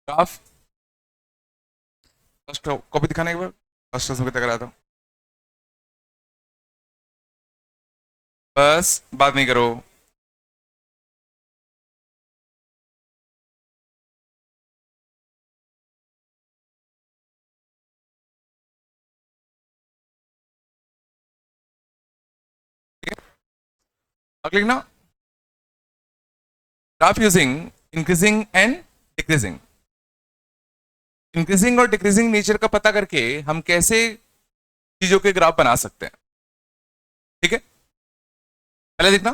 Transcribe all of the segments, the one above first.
Graph first copy दिखाने के बाद फर्स्ट क्लास में कितना कराया था। बस बात नहीं करो। ठीक है, अब लिखना graph using increasing and decreasing. Increasing और डिक्रीजिंग नेचर का पता करके हम कैसे चीजों के ग्राफ बना सकते हैं। ठीक है, पहले देखना,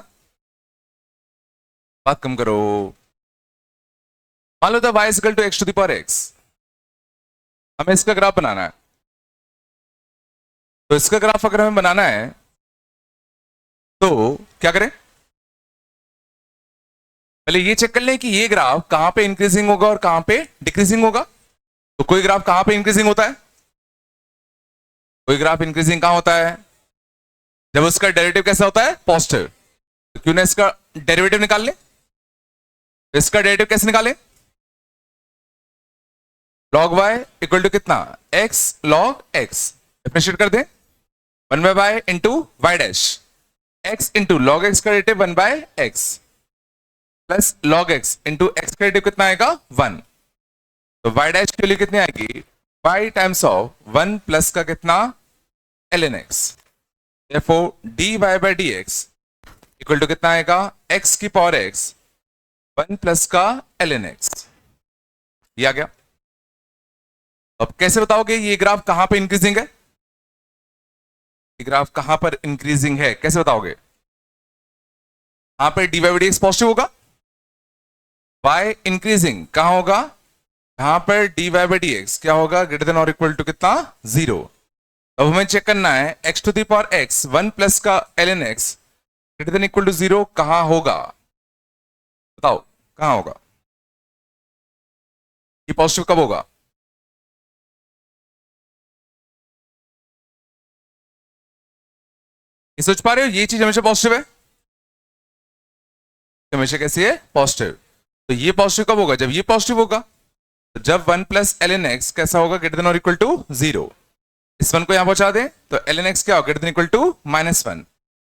बात कम करो। मान लो था y equal to X to the power X, हमें इसका ग्राफ बनाना है। तो इसका ग्राफ अगर हमें बनाना है तो क्या करें, पहले ये चेक कर लें कि ये ग्राफ कहां पे इंक्रीजिंग होगा और कहां पे डिक्रीजिंग होगा। तो कोई ग्राफ कहां पे इंक्रीजिंग होता है, कोई ग्राफ इंक्रीजिंग कहां होता है, जब उसका डेरिवेटिव कैसा होता है, पॉजिटिव। तो क्यों ना इसका डेरिवेटिव निकाल ले। इसका डेरिवेटिव कैसे निकाले, लॉग वाई इक्वल टू कितना, एक्स लॉग एक्स। डिफरेंशिएट कर दे, 1/y into y dash, x into log x का derivative 1/x plus log x into x का डेरिवेटिव कितना आएगा 1। तो वाई डैश की वैल्यू कितनी आएगी, y टाइम्स ऑफ 1 प्लस का कितना ln x। therefore dy by dx equal to कितना आएगा, x की पावर x 1 प्लस का ln x। ये आ गया। अब कैसे बताओगे ये ग्राफ कहां पे इंक्रीजिंग है, ये ग्राफ कहां पर इंक्रीजिंग है, कैसे बताओगे। यहां पे dy by dx पॉजिटिव होगा, y इंक्रीजिंग कहां होगा, यहां पर dy by dx क्या होगा, ग्रेटर देन और इक्वल टू कितना 0। अब हमें चेक करना है x to the power x 1 plus का ln x greater than equal to 0 कहां होगा, बताओ कहां होगा, ये पॉजिटिव कब होगा। ये सोच पा रहे हो, ये चीज हमेशा पॉजिटिव है, हमेशा कैसी है, पॉजिटिव। तो ये पॉजिटिव कब होगा, जब ये पॉजिटिव होगा। तो जब 1 प्लस ln x कैसा होगा, ग्रेटर देन और इक्वल टू 0। इस 1 को यहां पहुंचा दें तो ln x क्या होगा, ग्रेटर देन इक्वल टू -1।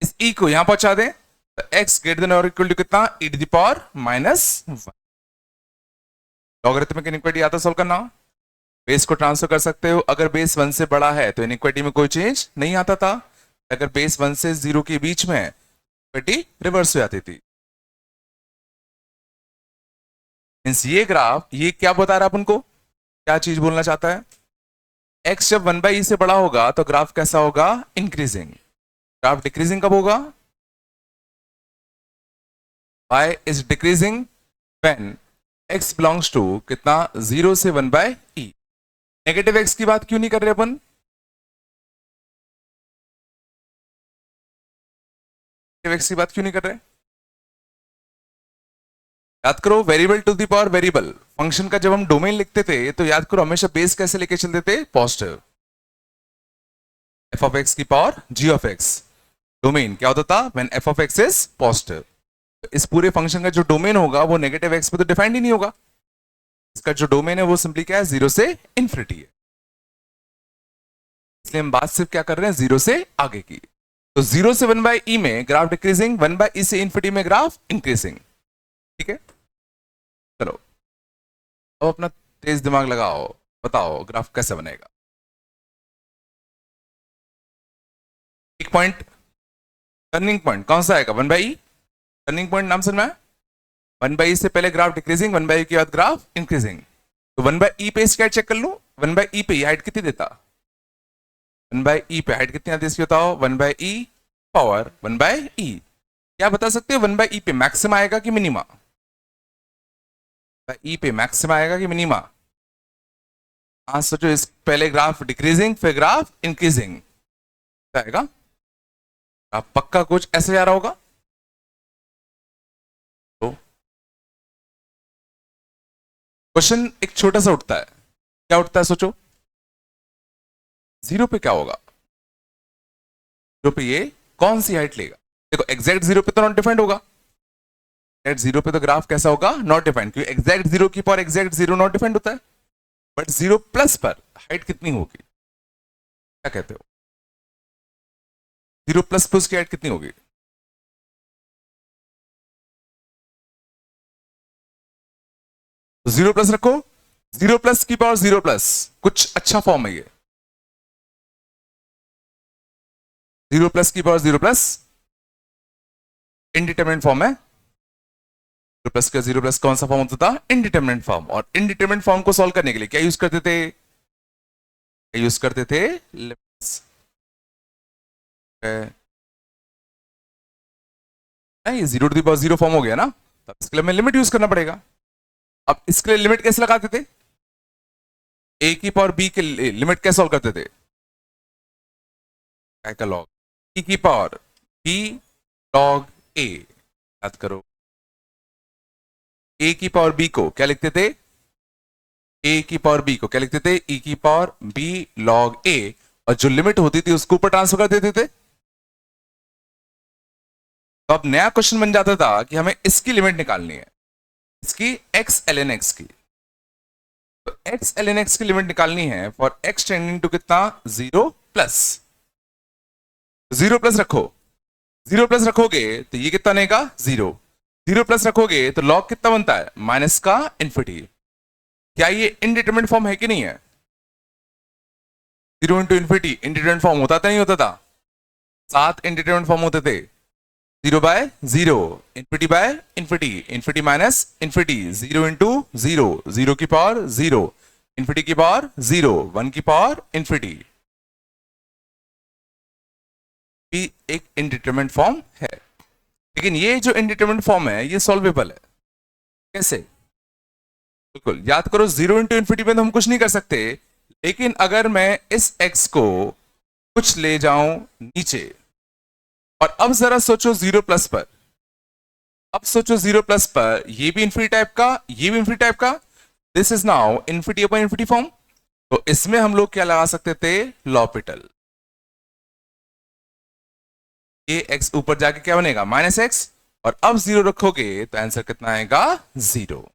इस e को यहां पहुंचा दें तो x ग्रेटर देन और इक्वल टू कितना, e to the power -1। Logarithmic inequality आता सॉल्व करना, बेस को ट्रांसफर कर सकते हो। अगर बेस 1 से बड़ा है तो इनइक्वालिटी में कोई चेंज नहीं आता था, अगर बेस 1 से 0 के बीच में इनइक्वालिटी रिवर्स हो जाती थी। मींस ये ग्राफ ये क्या बता रहा है अपन को, क्या चीज बोलना चाहता है, x जब 1/e से बड़ा होगा तो ग्राफ कैसा होगा, इंक्रीजिंग। ग्राफ डिक्रीजिंग कब होगा, y is decreasing when x belongs to कितना 0 से 1/e। नेगेटिव x की बात क्यों नहीं कर रहे अपन, नेगेटिव x की बात क्यों नहीं कर रहे, याद करो variable to the power variable function का जब हम डोमेन लिखते थे तो याद करो हमेशा बेस कैसे लेके चलते थे, पॉजिटिव। f ऑफ x की power g of x, domain क्या होता था, when f of x is positive. इस पूरे फंक्शन का जो डोमेन होगा वो नेगेटिव x पे तो डिफाइंड ही नहीं होगा, इसका जो डोमेन है वो सिंपली क्या है, 0 से इन्फिनिटी है। इसलिए हम बात सिर्फ क्या कर रहे हैं, 0 से आगे की। तो 0 से 1/e में ग्राफ डिक्रीजिंग, 1/e से इन्फिनिटी में ग्राफ इंक्रीजिंग। ठीक है, चलो अब अपना तेज दिमाग लगाओ, बताओ ग्राफ कैसे बनेगा। एक पॉइंट टर्निंग पॉइंट कौन सा आएगा, 1/e। टर्निंग पॉइंट नाम सुना है, 1/e से पहले ग्राफ डिक्रीजिंग, 1/e के बाद ग्राफ इंक्रीजिंग। तो 1/e पे इसकी हाइट चेक कर लूं, 1/e पे हाइट कितनी देता, 1/e पे हाइट कितनी आती है इसकी बताओ, 1/e पावर 1/e। क्या बता सकते हो 1/e पे मैक्सिमम आएगा कि मिनिमा, ई पे मैक्सिमम आएगा कि मिनिमा। हाँ सोचो, इस पहले ग्राफ डिक्रीजिंग फिर ग्राफ इंक्रीजिंग आएगा, आप पक्का कुछ ऐसे जा रहा होगा। तो क्वेश्चन एक छोटा सा उठता है, क्या उठता है सोचो, 0 पे क्या होगा, 0 पे ये कौन सी हाइट लेगा। देखो एग्जैक्ट 0 पे तो नॉट डिफाइंड होगा, एग्जैक्ट जीरो पे तो ग्राफ कैसा होगा, नॉट डिफाइंड, क्योंकि एग्जैक्ट जीरो की power exact zero not defined होता है। बट जीरो प्लस पर हाइट कितनी होगी, क्या कहते हो? जीरो प्लस पे उसकी हाइट कितनी होगी? जीरो प्लस रखो, जीरो प्लस की पावर जीरो प्लस, कुछ अच्छा फॉर्म है ये। जीरो प्लस की power zero plus indeterminate form है। जीरो प्लस का जीरो प्लस कौन सा फॉर्म होता था, इनडिटरमिनेट फॉर्म। और इनडिटरमिनेट फॉर्म को सॉल्व करने के लिए क्या यूज करते थे, क्या यूज करते थे, लिमिट्स। ये zero to the power zero form हो गया ना, तब इसके लिए हमें लिमिट यूज करना पड़ेगा। अब इसके लिए लिमिट कैसे लगाते थे, ए की पावर बी के लिमिट कैसे सॉल्व करते थे, काय का लॉग, ई की पावर बी लॉग ए। याद करो, ए की पावर बी को क्या लिखते थे, ए की पावर बी को क्या लिखते थे, ई की पावर बी लॉग ए, और जो लिमिट होती थी उसको ऊपर ट्रांसफर कर देते थे। तो अब नया क्वेश्चन बन जाता था कि हमें इसकी लिमिट निकालनी है, इसकी एक्स एल एन एक्स की। तो एक्स एल एन एक्स की लिमिट निकालनी है फॉर एक्स टेंडिंग टू कितना, जीरो प्लस। जीरो प्लस रखो, जीरो प्लस रखोगे तो ये कितना बनेगा, जीरो। जीरो प्लस रखोगे तो लॉग कितना बनता है, माइनस का इन्फिनिटी। क्या ये इनडिटरमिनेट फॉर्म है कि नहीं है, zero into infinity indeterminate form होता था नहीं होता था, 7 इनडिटरमिनेट फॉर्म होते थे। Zero by zero, infinity by infinity, infinity minus infinity, zero into zero, zero की पावर जीरो, इन्फिनिटी की पावर जीरो, वन की पावर इन्फिनिटी, भी एक इनडिटरमिनेट फॉर्म है। लेकिन ये जो इनडिटरमिनेट फॉर्म है ये सॉल्वेबल है, कैसे, बिल्कुल याद करो, जीरो इंटू इन्फिनिटी में तो हम कुछ नहीं कर सकते, लेकिन अगर मैं इस x को कुछ ले जाऊं नीचे, और अब जरा सोचो जीरो प्लस पर, अब सोचो जीरो प्लस पर, ये भी इन्फिनिटी टाइप का, ये भी इन्फिनिटी टाइप का, this is now infinity upon infinity form. तो इसमें हम लोग क्या लगा सकते थे, लॉपिटल। ये x ऊपर जाके क्या बनेगा, माइनस एक्स, और अब जीरो रखोगे तो आंसर कितना आएगा, जीरो।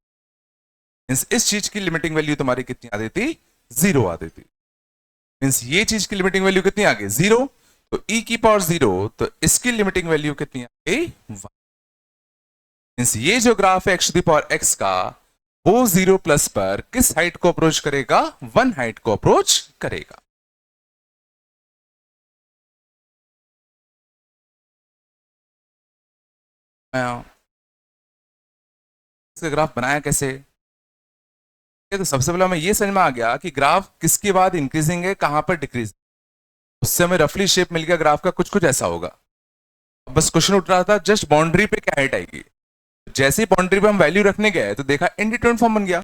इस चीज की लिमिटिंग वैल्यू तुम्हारी कितनी आ देती, जीरो आ देती। मीन्स ये चीज की लिमिटिंग वैल्यू कितनी आ गई, जीरो। तो e की पावर जीरो, तो इसकी लिमिटिंग वैल्यू कितनी आ गई, वन। मीन्स ये जो ग्राफ है X to the power X का, वो जीरो प्लस पर किस हाइट को अप्रोच करेगा, वन हाइट को अप्रोच करेगा। इसका ग्राफ बनाया कैसे, तो सबसे पहले हमें ये समझ में आ गया कि ग्राफ किसके बाद इंक्रीजिंग है, कहां पर डिक्रीज, उससे हमें रफली शेप मिल गया ग्राफ का, कुछ कुछ ऐसा होगा। बस क्वेश्चन उठ रहा था जस्ट बाउंड्री पे क्या हाइट आएगी। जैसे ही बाउंड्री पे हम वैल्यू रखने गए तो देखा इनडिटरमिनेट फॉर्म बन गया,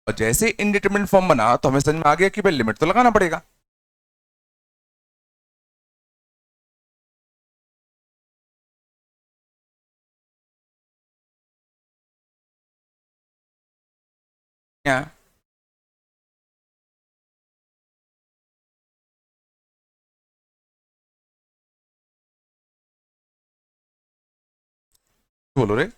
और जैसे इनडिटरमिनेट फॉर्म बना तो हमें समझ में आ गया कि भाई लिमिट तो लगाना पड़ेगा। क्या बोलो रे,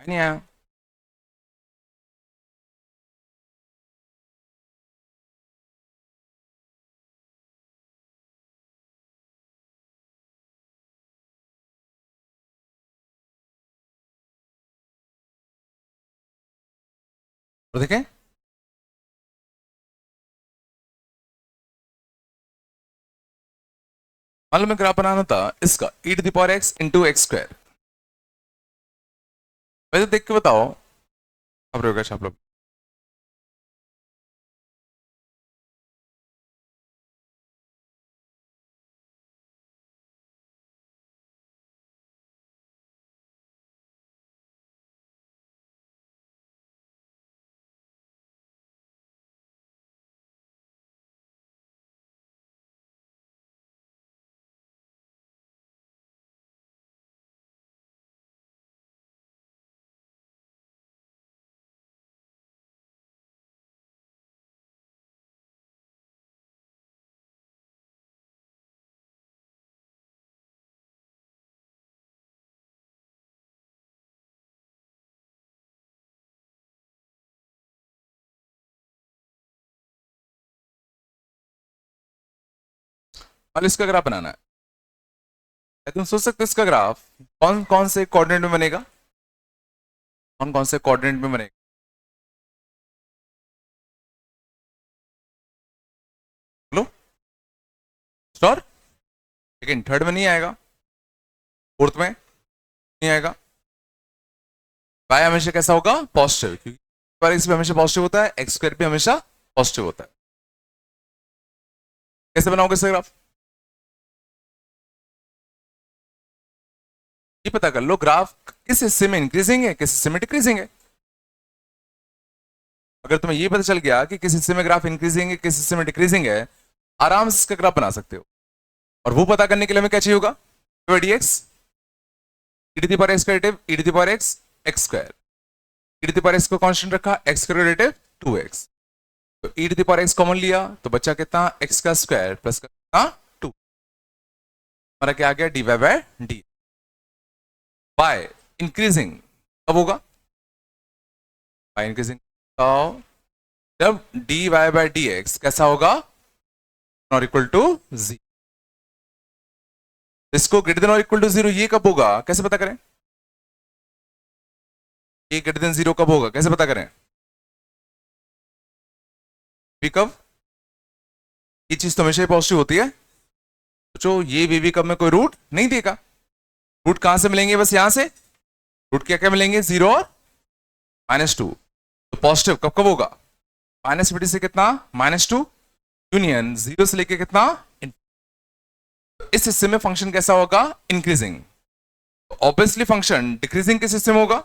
नहीं आया, तो देखें, मालूम है ग्राफ बनाना था इसका, e to the power x into X square. वैसे देख के बताओ, अब रहोगा आप लोग, और इसका ग्राफ बनाना है। तुम सोच सकते हो इसका ग्राफ कौन कौन से कोऑर्डिनेट में बनेगा, कौन कौन से कोऑर्डिनेट में बनेगा? बोलो श्योर। लेकिन थर्ड में नहीं आएगा, फोर्थ में नहीं आएगा। y हमेशा कैसा होगा? पॉजिटिव, क्योंकि पर एक्स भी हमेशा पॉजिटिव होता है, एक्स स्क्वायर भी हमेशा पॉजिटिव होता है। कैसे बनाओगे इसका ग्राफ? ये पता कर लो ग्राफ किस हिस्से में इंक्रीजिंग है, किस हिस्से में डिक्रीजिंग है। अगर तुम्हें ये पता चल गया कि किस हिस्से में ग्राफ इंक्रीजिंग है, किस हिस्से में डिक्रीजिंग है, आराम से इसका ग्राफ बना सकते हो। और वो पता करने के लिए हमें क्या चाहिए होगा? dx e to the power X relative e to the power X X square, e to the power X को कांस्टेंट रखा, एक्स का रिलेटिव 2x, तो e to the power X common लिया तो बच्चा कितना? x का स्क्वायर प्लस का 2, हमारा क्या आ गया? dy by D. By increasing कब होगा? बाय इंक्रीजिंग जब dy बाय dx कैसा होगा? Not equal to 0। इसको ग्रेटर देन और इक्वल टू 0 ये कब होगा? कैसे पता करें? ये ग्रेटर देन 0 कब होगा? कैसे पता करें? कब? ये चीज तो हमेशा ही पॉजिटिव होती है। सोचो ये वी कब में कोई रूट नहीं देगा। रूट कहां से मिलेंगे? बस यहां से। रूट क्या क्या मिलेंगे? 0 और -2। तो पॉजिटिव कब कब होगा? -∞ से कितना? -2 यूनियन 0 से लेके कितना? इस हिस्से में फंक्शन कैसा होगा? इंक्रीजिंग। ऑब्वियसली फंक्शन डिक्रीजिंग किस हिस्से में होगा?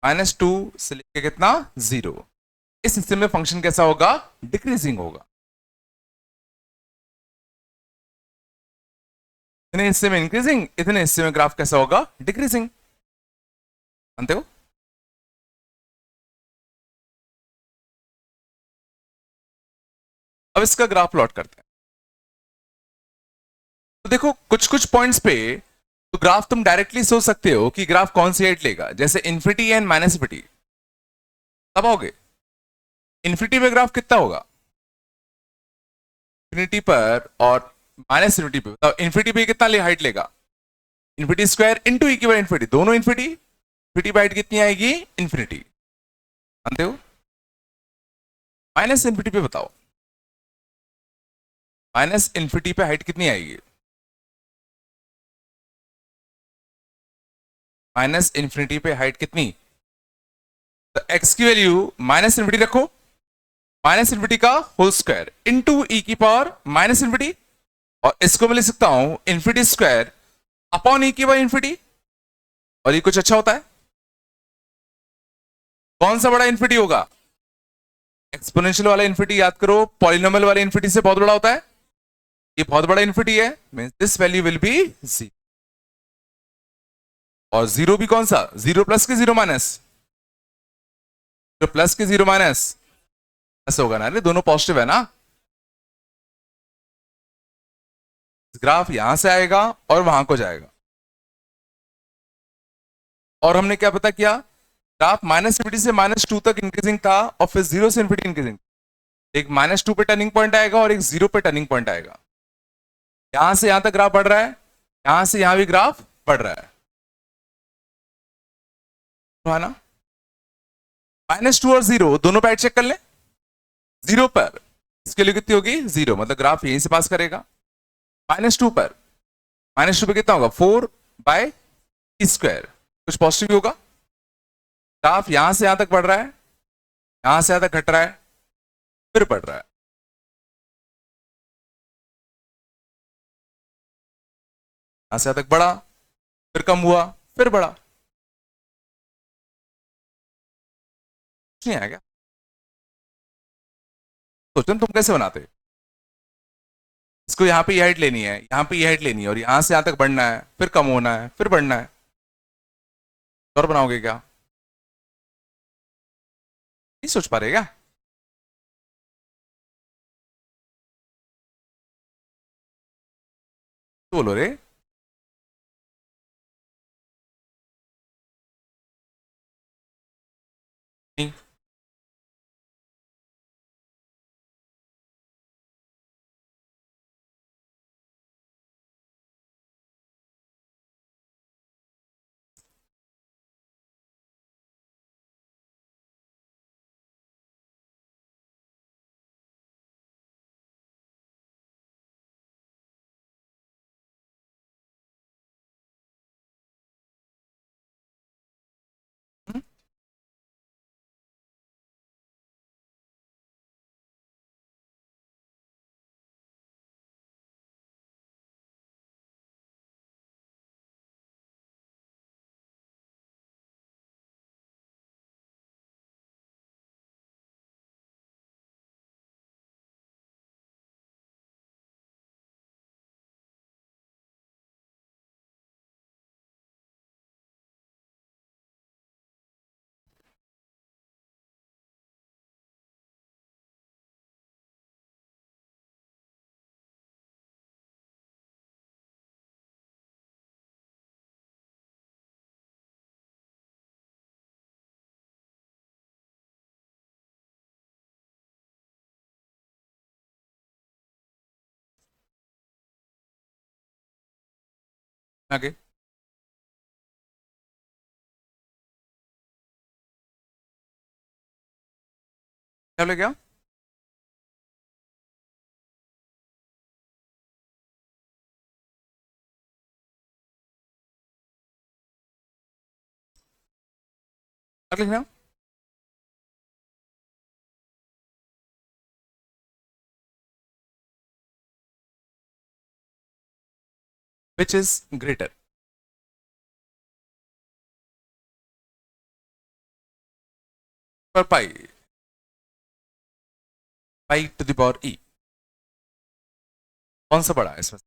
-2 से लेके कितना? 0। इस हिस्से में फंक्शन कैसा होगा? डिक्रीजिंग होगा। इतने हिस्से में इंक्रीजिंग, इतने हिस्से में ग्राफ कैसा होगा? डिक्रीजिंग। जानते हो? अब इसका ग्राफ प्लॉट करते हैं। तो देखो कुछ कुछ पॉइंट्स पे तो ग्राफ तुम डायरेक्टली सोच सकते हो कि ग्राफ कौन सी हाइट लेगा, जैसे इन्फिनिटी एंड माइनस इन्फिनिटी। तब आओगे इन्फिनिटी पे ग्राफ कितना होगा? इन्फिनिटी पर और माइनस इन्फिनिटी पे, तो इन्फिनिटी पे कितना ले हाइट लेगा? इन्फिनिटी स्क्वायर इंटू ई की बाय इन्फिनिटी, दोनों इन्फिनिटी। इन्फिनिटी पे हाइट कितनी आएगी? इन्फिनिटी। जानते हो? माइनस इन्फिनिटी पे बताओ, माइनस इन्फिनिटी पे हाइट कितनी आएगी? माइनस इन्फिनिटी पे हाइट कितनी? तो एक्स की वैल्यू माइनस इन्फिनिटी रखो, माइनस इन्फिनिटी का होल स्क्वायर इंटू ई की पावर माइनस इन्फिनिटी, और इसको मैं लिख सकता हूं इन्फिनिटी स्क्वायर अपॉन ई की बाय इन्फिनिटी। और ये कुछ अच्छा होता है। कौन सा बड़ा इन्फिनिटी होगा? एक्सपोनेंशियल वाला इन्फिनिटी याद करो, पॉलिनोमियल वाले इन्फिनिटी से बहुत बड़ा होता है। ये बहुत बड़ा इन्फिनिटी है, means this value will be 0। और 0 भी कौन सा? 0 प्लस के 0 माइनस, 0 प्लस के 0 माइनस ऐसा होगा ना? अरे दोनों पॉजिटिव है ना। ग्राफ यहां से आएगा और वहां को जाएगा। और हमने क्या पता किया? ग्राफ माइनस इन्फिनिटी से -2 तक इंक्रीजिंग था और फिर 0 से इन्फिनिटी इंक्रीजिंग। एक -2 पे टर्निंग पॉइंट आएगा और एक 0 पे टर्निंग पॉइंट आएगा। यहां से यहां तक ग्राफ बढ़ रहा है, यहां से यहां भी ग्राफ बढ़ रहा है ना? -2 और 0 दोनों पे चेक कर ले। 0 पर इसके लिए कितनी होगी? 0, मतलब ग्राफ यहीं से पास करेगा। -2 पर, -2 पे कितना होगा? 4/2, कुछ पॉजिटिव भी होगा। ग्राफ यहां से यहां तक बढ़ रहा है, यहां से यहां तक घट रहा है, फिर बढ़ रहा है। यहां से यहां तक बढ़ा, फिर कम हुआ, फिर बढ़ा। कुछ नहीं आएगा। सोचो तुम कैसे बनाते? इसको यहां पे हाइट लेनी है, यहां पे हाइट लेनी है, और यहां से यहां तक बढ़ना है, फिर कम होना है, फिर बढ़ना है। और बनाओगे क्या? नहीं सोच पा रहे क्या? तो बोलो रे। नहीं। आगे क्या बोले क्या? क्या लिखना? Which is greater? पर पाई, पाई टू द पावर ई, कौन सा बड़ा है इसमें?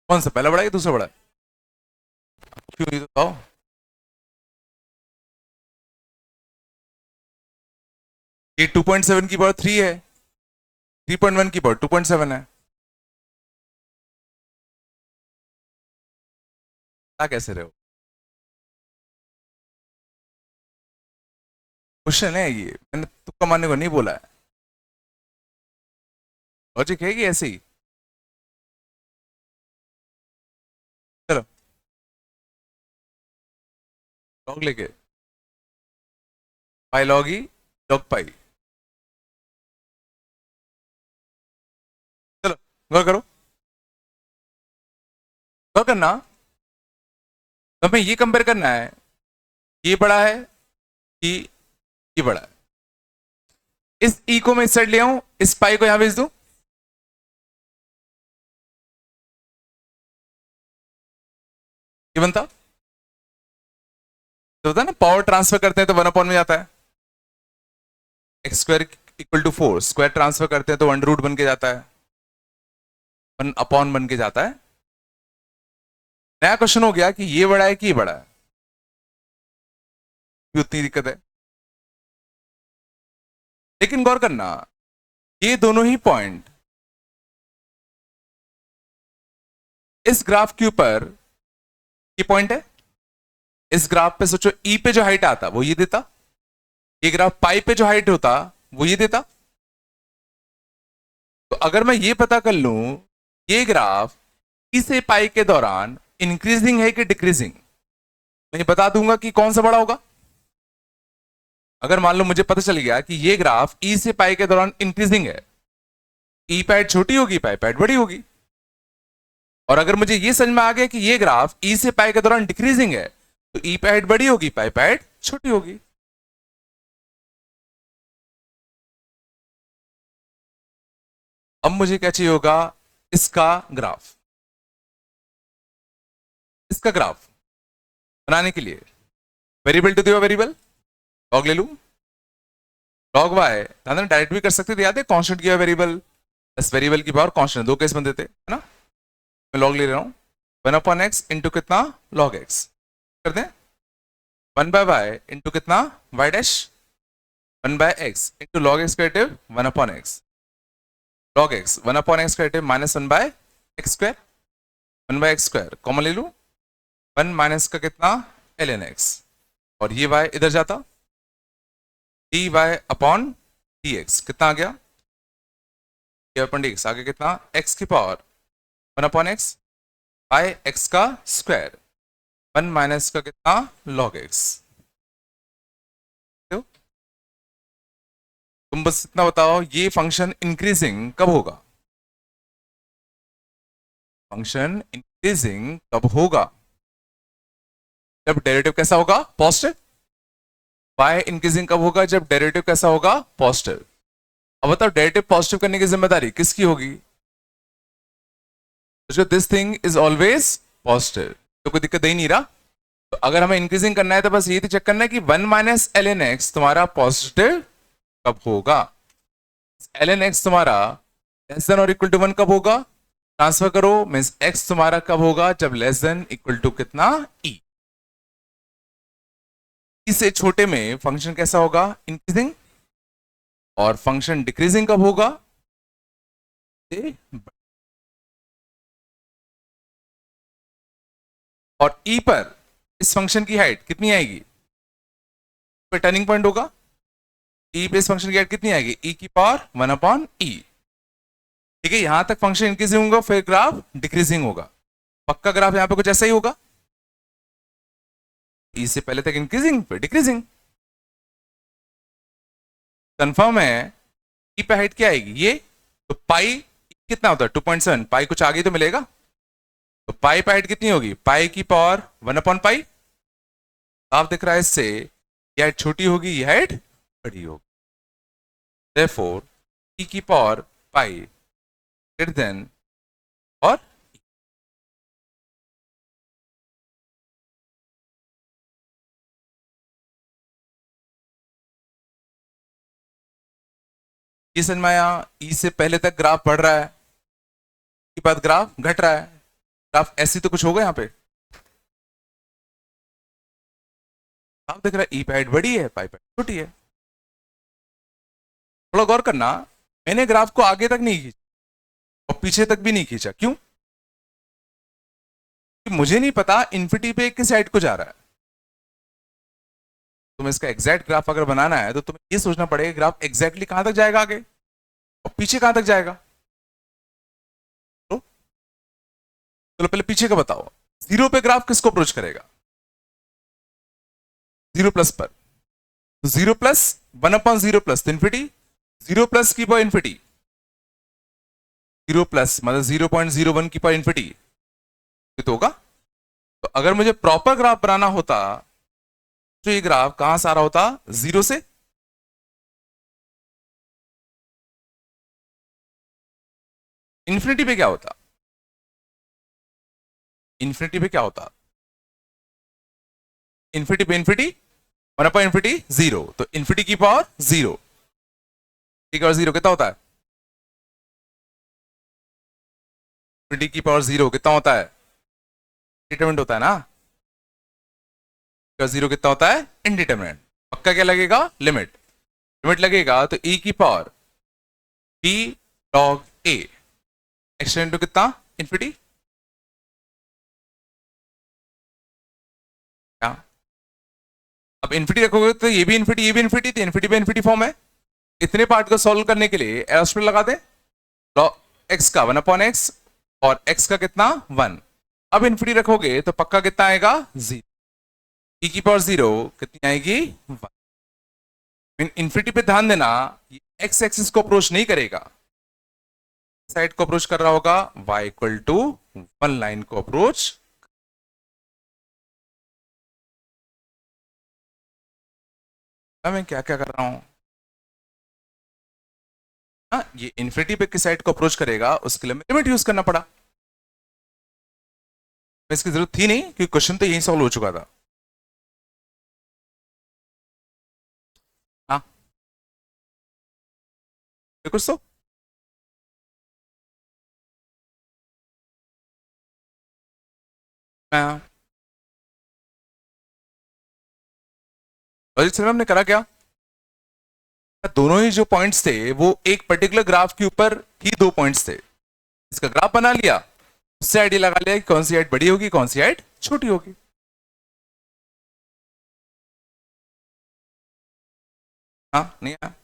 कौन सा पहला बड़ा है दूसरा बड़ा है? क्यों, ये तो बताओ। ये 2.7 की पावर 3 है, 3.1 की पावर 2.7 है। क्या कैसे रहे हो? क्वेश्चन है ये, मैंने तुक्का मारने को नहीं बोला है। लॉजिक है कि ऐसे ही? चलो लॉग लेके, पाई लॉग ई, लॉग पाई। चलो गौर करो, गौर करना। तो हमें ये कंपेयर करना है, ये बड़ा है कि ये बड़ा है। इस ई को मैं इस साइड ले आऊं, इस पाई को यहां भेज दूं, ये बनता तो होता है ना, पावर ट्रांसफर करते हैं तो 1 अपॉन में जाता है। X square equal to 4, square transfer करते हैं तो 1 रूट बन के जाता है, 1 अपॉन बन के जाता है। नया क्वेश्चन हो गया कि ये बड़ा है कि ये बड़ा है, उतनी दिक्कत है। लेकिन गौर करना, ये दोनों ही पॉइंट इस ग्राफ के ऊपर ये पॉइंट है। इस ग्राफ पे सोचो, ई पे जो हाइट आता वो ये देता, ये ग्राफ पाई पे जो हाइट होता वो ये देता। तो अगर मैं ये पता कर लूं ये ग्राफ ई से पाई के दौरान इंक्रीजिंग है कि डिक्रीजिंग, मैं ये बता दूंगा कि कौन सा बड़ा होगा। अगर मान लो मुझे पता चल गया कि ये ग्राफ ई से पाई के दौरान इंक्रीजिंग है, ई पैड छोटी होगी पाई पैड बड़ी होगी। और अगर मुझे ये समझ में आ गया कि ये ग्राफ ई से पाई के दौरान डिक्रीजिंग है, तो ई पैड बड़ी होगी पाई पैड छोटी होगी। अब मुझे क्या चाहिए होगा, इसका ग्राफ, इसका ग्राफ बनाने के लिए वेरिएबल टू दिया, वेरिएबल लॉग ले लू, लॉग वाई डायरेक्ट भी कर सकते थे, याद है कांस्टेंट किया वेरिएबल प्लस वेरिएबल की पावर कांस्टेंट, दो केस बनते थे है ना। मैं लॉग ले रहा हूं, 1/x इंटू कितना, लॉग एक्स कर दें, 1/y इंटू कितना, y dash, 1/x into log x का derivative 1/x, log x 1/x का derivative minus 1/x square, 1/x square common ले लू, 1 माइनस का कितना, ln x, और ये y इधर जाता, dy अपॉन dx कितना आ गया, अपॉन dx आगे कितना, x की पावर 1/x बाय x का स्क्वायर, 1 माइनस का कितना, log x। तुम बस इतना बताओ ये फंक्शन इंक्रीजिंग कब होगा, फंक्शन इंक्रीजिंग कब होगा, जब डेरिवेटिव कैसा होगा, पॉजिटिव। y इंक्रीजिंग कब होगा, जब डेरिवेटिव कैसा होगा, पॉजिटिव। अब बताओ डेरिवेटिव पॉजिटिव करने की जिम्मेदारी किसकी होगी, this thing is always positive, तो कोई दिक्कत ही नहीं रहा। तो अगर हमें इंक्रीजिंग करना है तो बस ये तो चेक करना है कि 1 माइनस ln x तुम्हारा पॉजिटिव कब होगा, ln x तुम्हारा लेस देन और इक्वल टू 1 कब होगा, ट्रांसफर करो, मींस x तुम्हारा कब होगा, जब लेस देन इक्वल टू कितना, e। से छोटे में फंक्शन कैसा होगा, इंक्रीजिंग, और फंक्शन डिक्रीजिंग कब होगा, से और ई पर इस फंक्शन की हाइट कितनी आएगी, पे टर्निंग पॉइंट होगा, ई पे इस फंक्शन की हाइट कितनी आएगी, ई की पावर 1/e। ठीक है, यहां तक फंक्शन इंक्रीजिंग होगा, फिर ग्राफ डिक्रीजिंग होगा। पक्का ग्राफ यहां पे कुछ ऐसा ही होगा, ई से पहले तक इंक्रीजिंग फिर डिक्रीजिंग। कंफर्म है, ई पे हाइट क्या आएगी ये, तो पाई कितना होता है 2.7, पाई कुछ आगे तो मिलेगा, तो पाई पे हाइट कितनी होगी, पाई की पावर 1/पाई। आप दिख रहा है इससे ये हाइट छोटी होगी, ये हाइट बड़ी होगी। therefore e की पावर पाई ग्रेटर देन और ये समझ में आया, ई से पहले तक ग्राफ बढ़ रहा है, के बाद ग्राफ घट रहा है, ग्राफ ऐसी तो कुछ होगा यहाँ पे, आप देख रहा है ई पे हाइट बड़ी है, पाई पे हाइट छोटी है। थोड़ा गौर करना, मैंने ग्राफ को आगे तक नहीं खींचा और पीछे तक भी नहीं खींचा, क्यों, कि मुझे नहीं पता इन्फिनिटी पे किस साइड को जा रहा है। तुम्हें इसका एग्जैक्ट ग्राफ अगर बनाना है तो तुम्हें ये सोचना पड़ेगा ग्राफ एग्जैक्टली कहां तक जाएगा आगे और पीछे कहां तक जाएगा। तो चलो पहले पीछे का बताओ, जीरो पे ग्राफ किसको अप्रोच करेगा, जीरो प्लस पर, तो जीरो प्लस 1/0 प्लस तो इन्फिनिटी, जीरो प्लस की पावर इन्फिनिटी, जीरो प्लस मतलब 0.01 की पावर इन्फिनिटी तो होगा। तो अगर मुझे प्रॉपर ग्राफ बनाना होता तो ये ग्राफ कहां से आ रहा होता, जीरो से, इन्फिनिटी पे क्या होता, इन्फिनिटी पे क्या होता, इन्फिनिटी पे इन्फिनिटी 1/इन्फिनिटी जीरो, तो इन्फिनिटी की पावर जीरो, ठीक है, और जीरो कितना होता है, इन्फिनिटी की पावर जीरो कितना होता है, डिटरमिनेंट होता है ना, जीरो कितना होता है इनडिटरमिनेंट। पक्का क्या लगेगा, लिमिट, लिमिट लगेगा तो e की पावर b log a extend to कितना इन्फिनिटी, क्या, अब इन्फिनिटी रखोगे तो ये भी इन्फिनिटी ये भी इन्फिनिटी, तो इन्फिनिटी पे इन्फिनिटी फॉर्म है। इतने पार्ट को सॉल्व करने के लिए एस्ट्रो लगा दे, log x का 1/x और x का कितना 1, अब इन्फिनिटी रखोगे तो पक्का कितना आएगा जीरो, e की पावर जीरो कितनी आएगी 1। इन्फिनिटी पे ध्यान देना, ये x एक्सिस को अप्रोच नहीं करेगा, साइड को अप्रोच कर रहा होगा, y इक्वल टू 1 लाइन को अप्रोच। मैं क्या क्या कर रहा हूं, हाँ ये इन्फिनिटी पे किस साइड को अप्रोच करेगा उसके लिए लिमिट यूज करना पड़ा, इसकी जरूरत थी नहीं क्योंकि क्वेश्चन तो यही सॉल्व हो चुका था। हाँ कुछ तो लॉजिक सर हमने करा क्या, दोनों ही जो पॉइंट्स थे वो एक पर्टिकुलर ग्राफ के ऊपर ही दो पॉइंट्स थे, इसका ग्राफ बना लिया, उससे आइडिया लगा लिया कि कौन सी हाइट बड़ी होगी कौन सी हाइट छोटी होगी। हाँ नहीं हाँ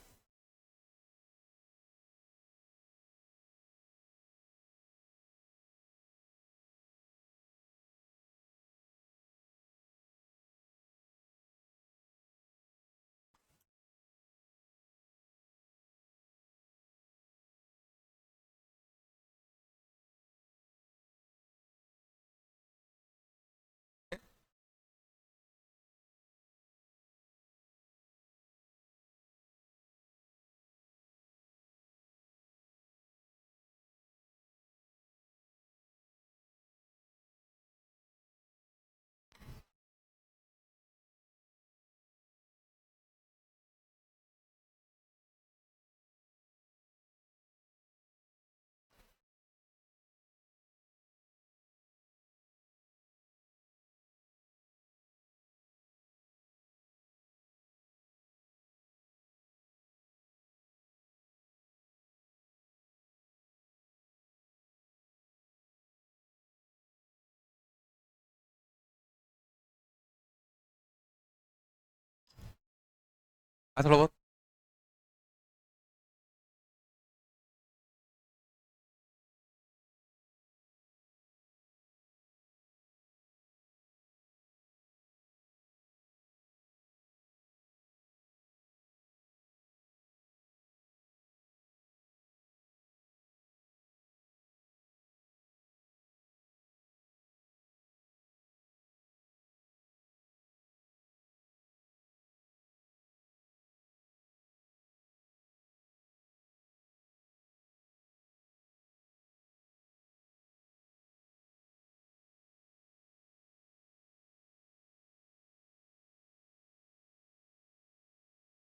थोड़ा बहुत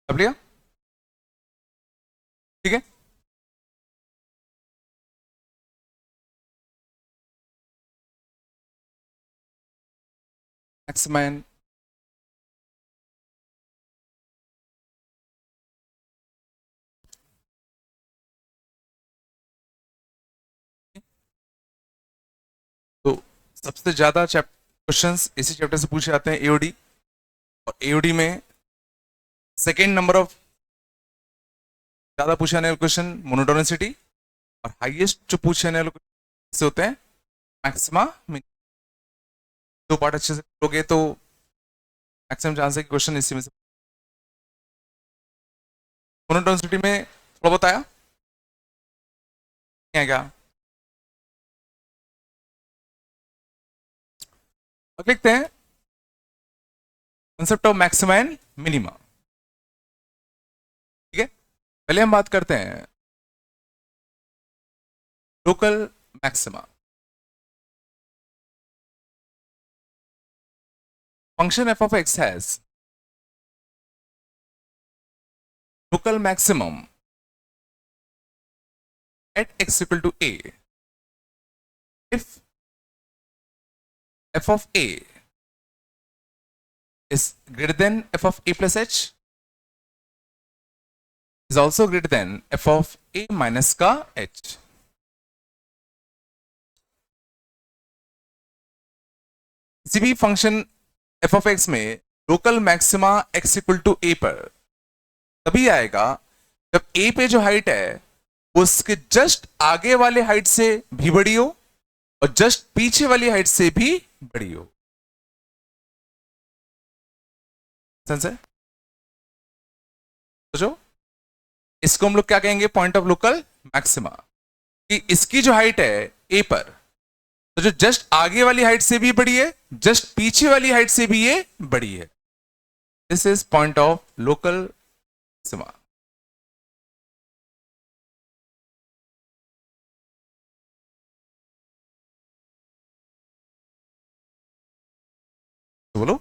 कर लिया, ठीक है। मैक्सिमम तो सबसे ज्यादा क्वेश्चंस इसी चैप्टर से पूछे जाते हैं, एओडी। और एओडी में सेकेंड नंबर ऑफ ज्यादा पूछे जाने वाले क्वेश्चन मोनोटोनिसिटी, और हाईएस्ट जो पूछे जाने वाले से होते हैं मैक्सिमा। दो पार्ट अच्छे से लोगे तो मैक्सिमम चांस है कि क्वेश्चन इसी में से। मोनोटोनिसिटी में थोड़ा बताया क्या? अब लिखते हैं concept of maxima and minima, ठीक है। पहले हम बात करते हैं local maxima. Function F of x has local maximum at x equal to a if f of a is greater than f of a plus h is also greater than f of a minus का h। किसी भी function f of x में local maxima x equal to a पर तभी आएगा जब a पे जो हाइट है उसके जस्ट आगे वाले हाइट से भी बड़ी हो और जस्ट पीछे वाली हाइट से भी बड़ी हो। समझे? जो इसको हम लोग क्या कहेंगे? Point of local maxima. कि इसकी जो हाइट है ए पर, तो जो जस्ट आगे वाली हाइट से भी बड़ी है, जस्ट पीछे वाली हाइट से भी ये बड़ी है। This is point of local maxima. तो बोलो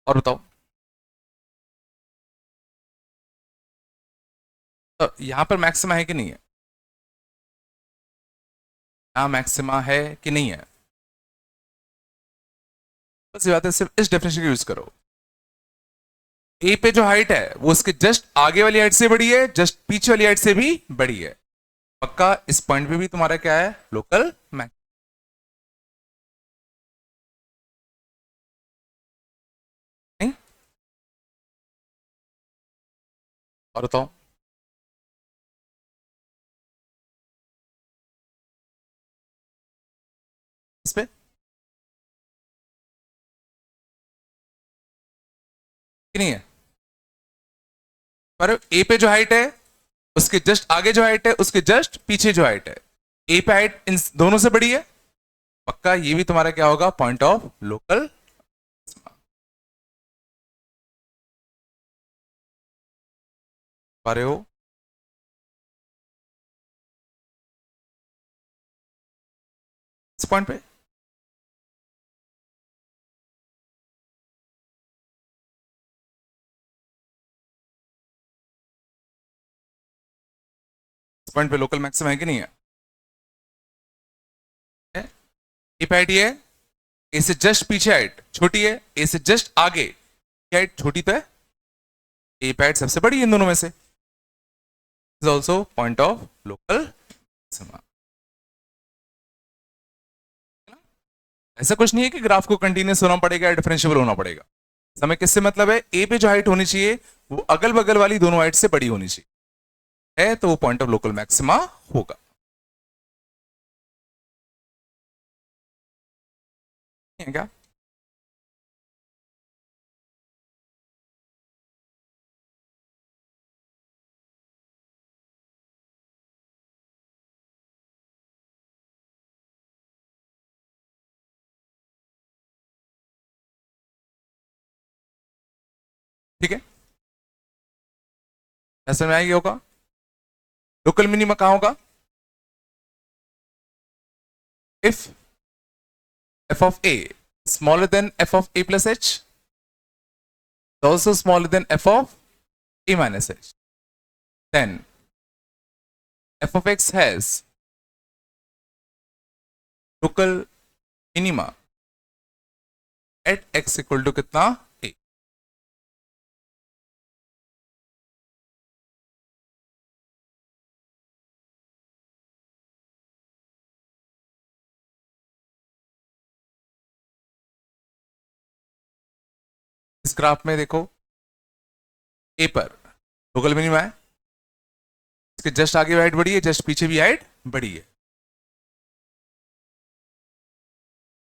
और बताओ। तो यहां पर मैक्सिमा है कि नहीं है? यहां मैक्सिमा है कि नहीं है? बस ये बात है, सिर्फ इस डेफिनेशन का यूज करो। ए पे जो हाइट है वो उसके जस्ट आगे वाली हाइट से बड़ी है, जस्ट पीछे वाली हाइट से भी बड़ी है। पक्का इस पॉइंट पे भी तुम्हारा क्या है? Local maxima. और बताओ। इस पे कि नहीं है? पर ए पे जो हाइट है उसके जस्ट आगे जो हाइट है उसके जस्ट पीछे जो हाइट है, ए पे हाइट इन दोनों से बड़ी है। पक्का ये भी तुम्हारा क्या होगा? Point of local. पा रहे हो? इस पॉइंट पे इस पॉइंट पे लोकल मैक्सिमम है कि नहीं है? ए पे हाइट ये है, ए से जस्ट पीछे हाइट छोटी है, ए से जस्ट आगे हाइट छोटी तो है। ए पे हाइट सबसे बड़ी है इन दोनों में से, is also point of local maxima. ऐसा कुछ नहीं है कि ग्राफ को कंटिन्यूस होना पड़ेगा या डिफरेंशिएबल होना पड़ेगा। हमें किससे मतलब है, ए पे जो हाइट होनी चाहिए वो अगल बगल वाली दोनों हाइट से बड़ी होनी चाहिए, है तो वो पॉइंट ऑफ लोकल मैक्सिमा होगा। है क्या? ठीक है, ऐसे में आएगी होगा। लोकल मिनिमा कहां होगा? If f of a smaller than f of a plus h is also smaller than f of a minus h, then f of x has local minima at x equal to कितना a। इस graph में देखो a पर local minima है, इसके just आगे height बड़ी है, जस्ट पीछे भी हाइट बड़ी है,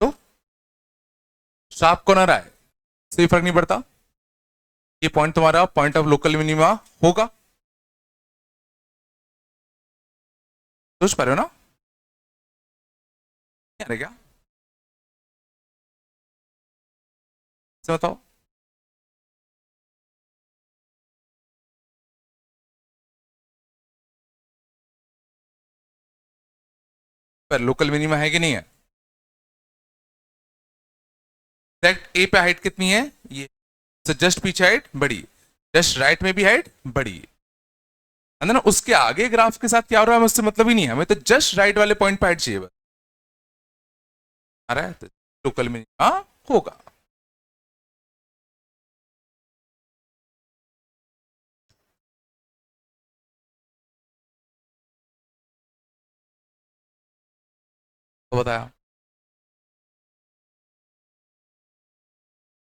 तो शार्प कॉर्नर आए इससे फर्क नहीं पड़ता, ये पॉइंट तुम्हारा पॉइंट ऑफ लोकल मिनिमा होगा। सोच पा रहे हो ना? क्या बताओ? पर लोकल मिनिमा है कि नहीं है? एग्जैक्ट ए पे हाइट कितनी है ये, तो जस्ट पीछे हाइट बड़ी, जस्ट राइट में भी हाइट बड़ी है ना। उसके आगे ग्राफ के साथ क्या हो रहा है उससे मतलब ही नहीं है, हमें तो जस्ट राइट वाले पॉइंट पे हाइट चाहिए बस। आ रहा है तो लोकल मिनिमा होगा। तो बताया,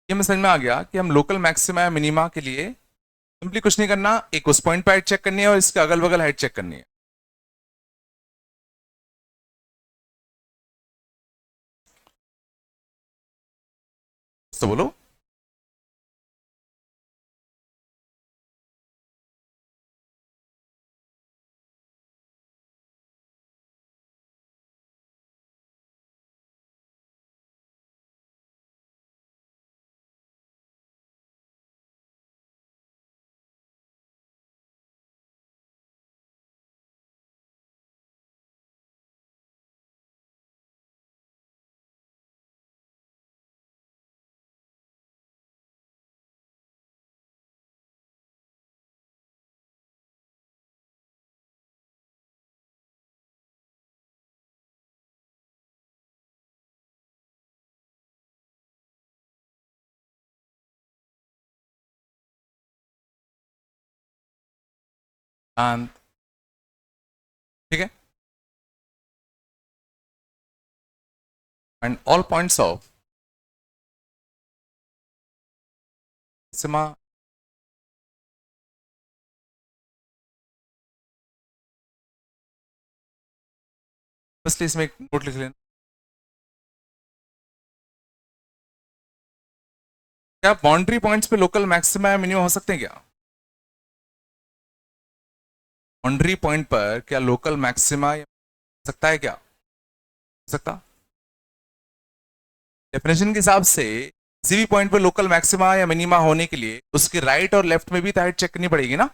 ये मैं समझ में आ गया कि हम लोकल मैक्सिमा या मिनिमा के लिए सिंपली कुछ नहीं करना, एक उस पॉइंट पे हाइट चेक करनी है और इसके अगल बगल हाइट चेक करनी है। तो बोलो, शांत, ठीक है, एंड ऑल पॉइंट्स ऑफ सिमा, इसलिए इसमें एक नोट लिख लेना। क्या बाउंड्री पॉइंट्स पे लोकल मैक्सिमा या मिनिमम हो सकते हैं क्या? बाउंड्री पॉइंट पर क्या लोकल मैक्सिमा हो सकता है क्या? हो सकता, डेफिनेशन के हिसाब से किसी भी पॉइंट पर लोकल मैक्सिमा या मिनिमा होने के लिए उसके राइट और लेफ्ट में भी तो हाइट चेक करनी पड़ेगी ना।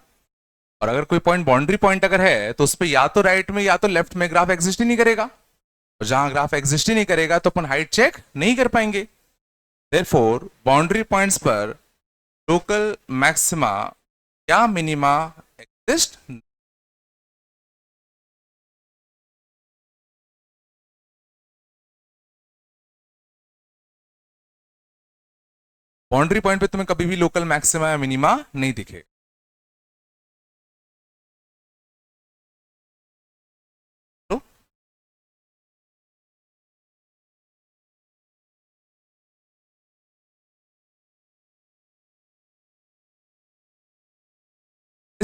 और अगर कोई पॉइंट बाउंड्री पॉइंट अगर है तो उस पर या तो राइट में या तो लेफ्ट में ग्राफ एग्जिस्ट ही नहीं करेगा, और जहां ग्राफ एग्जिस्ट ही नहीं करेगा तो अपन हाइट चेक नहीं कर पाएंगे। देयरफॉर बाउंड्री पॉइंट्स पर लोकल मैक्सिमा या मिनिमा एग्जिस्ट। बाउंड्री पॉइंट पे तुम्हें कभी भी लोकल मैक्सिमा या मिनिमा नहीं दिखे।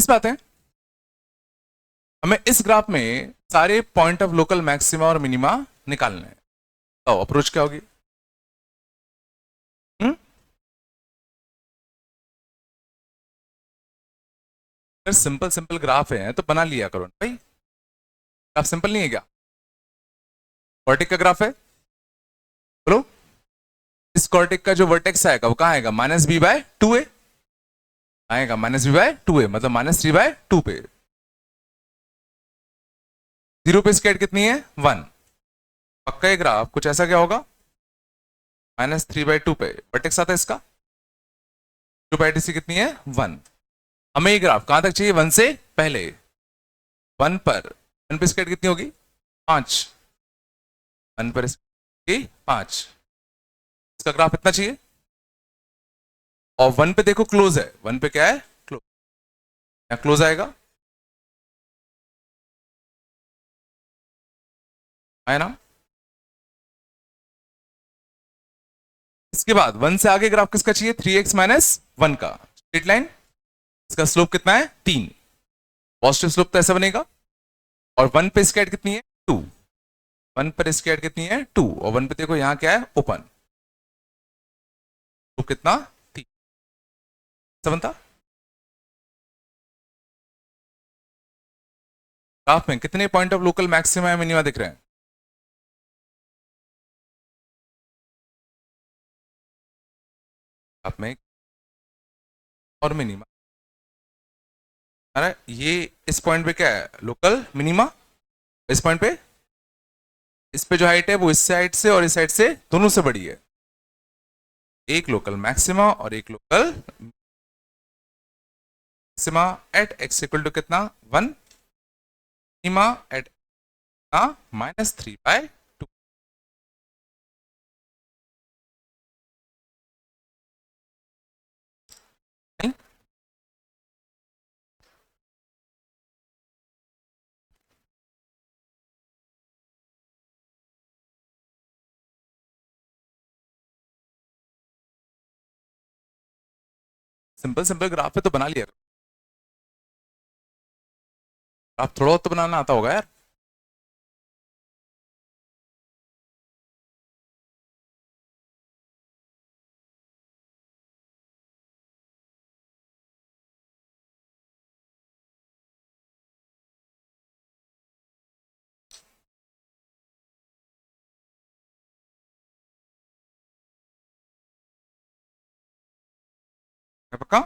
इस बात है, हमें इस ग्राफ में सारे पॉइंट ऑफ लोकल मैक्सिमा और मिनिमा निकालने हैं। तो अप्रोच क्या होगी? अगर सिंपल सिंपल ग्राफ है तो बना लिया करो भाई। ग्राफ सिंपल नहीं है क्या? वर्टिक का ग्राफ है, बोलो। इस कॉर्टिक का जो वर्टेक्स आएगा वो कहाँ आएगा? -b/2a आएगा, -b/2a मतलब -3/2 पे। 0 पे स्केट कितनी है? 1। पक्का ये ग्राफ कुछ ऐसा क्या होगा? -3/2 पे वर्टेक्स आता है इसका। 2/DC कितनी है? 1। हमें ये ग्राफ कहां तक चाहिए? 1 से पहले। 1 पर 1 पे स्केट कितनी होगी? 5। 1 पर 5। इसका ग्राफ इतना चाहिए। और 1 पे देखो क्लोज है, 1 पे क्या है? क्लोज। क्या क्लोज आएगा? है ना? इसके बाद 1 से आगे ग्राफ किसका चाहिए? 3x - 1 का स्ट्रेट लाइन। इसका स्लोप कितना है? 3। पॉजिटिव स्लोप तो ऐसा बनेगा। और 1 पे स्केट कितनी है? 2। 1 पर स्केट कितनी है? 2। और 1 पे देखो यहां क्या है? ओपन। तो कितना? 3। बनता ग्राफ में कितने पॉइंट ऑफ लोकल मैक्सिमा या मिनिमा दिख रहे हैं? ग्राफ में और मिनिमा। अरे ये इस पॉइंट पे क्या है? Local minima. इस पॉइंट पे, इस पे जो हाइट है वो इस साइड से और इस साइड से दोनों से बड़ी है। एक लोकल मैक्सिमा और एक local maxima at x equal to कितना? 1। Minima at -3/2। Simple simple graph है तो बना लिया। ग्राफ थोड़ा तो बनाना आता होगा यार। है पक्का?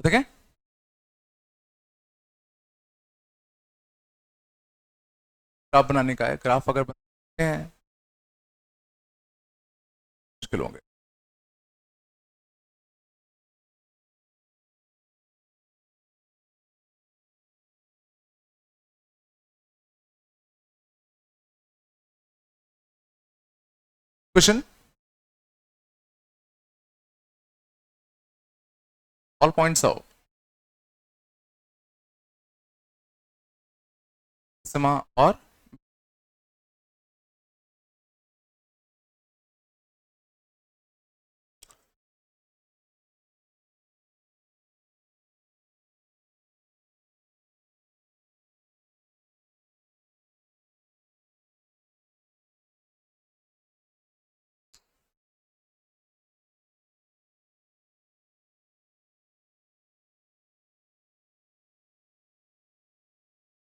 देखें, ग्राफ बनाने का है। ग्राफ अगर बनाते हैं मुश्किल होंगे। Question, all points of maxima और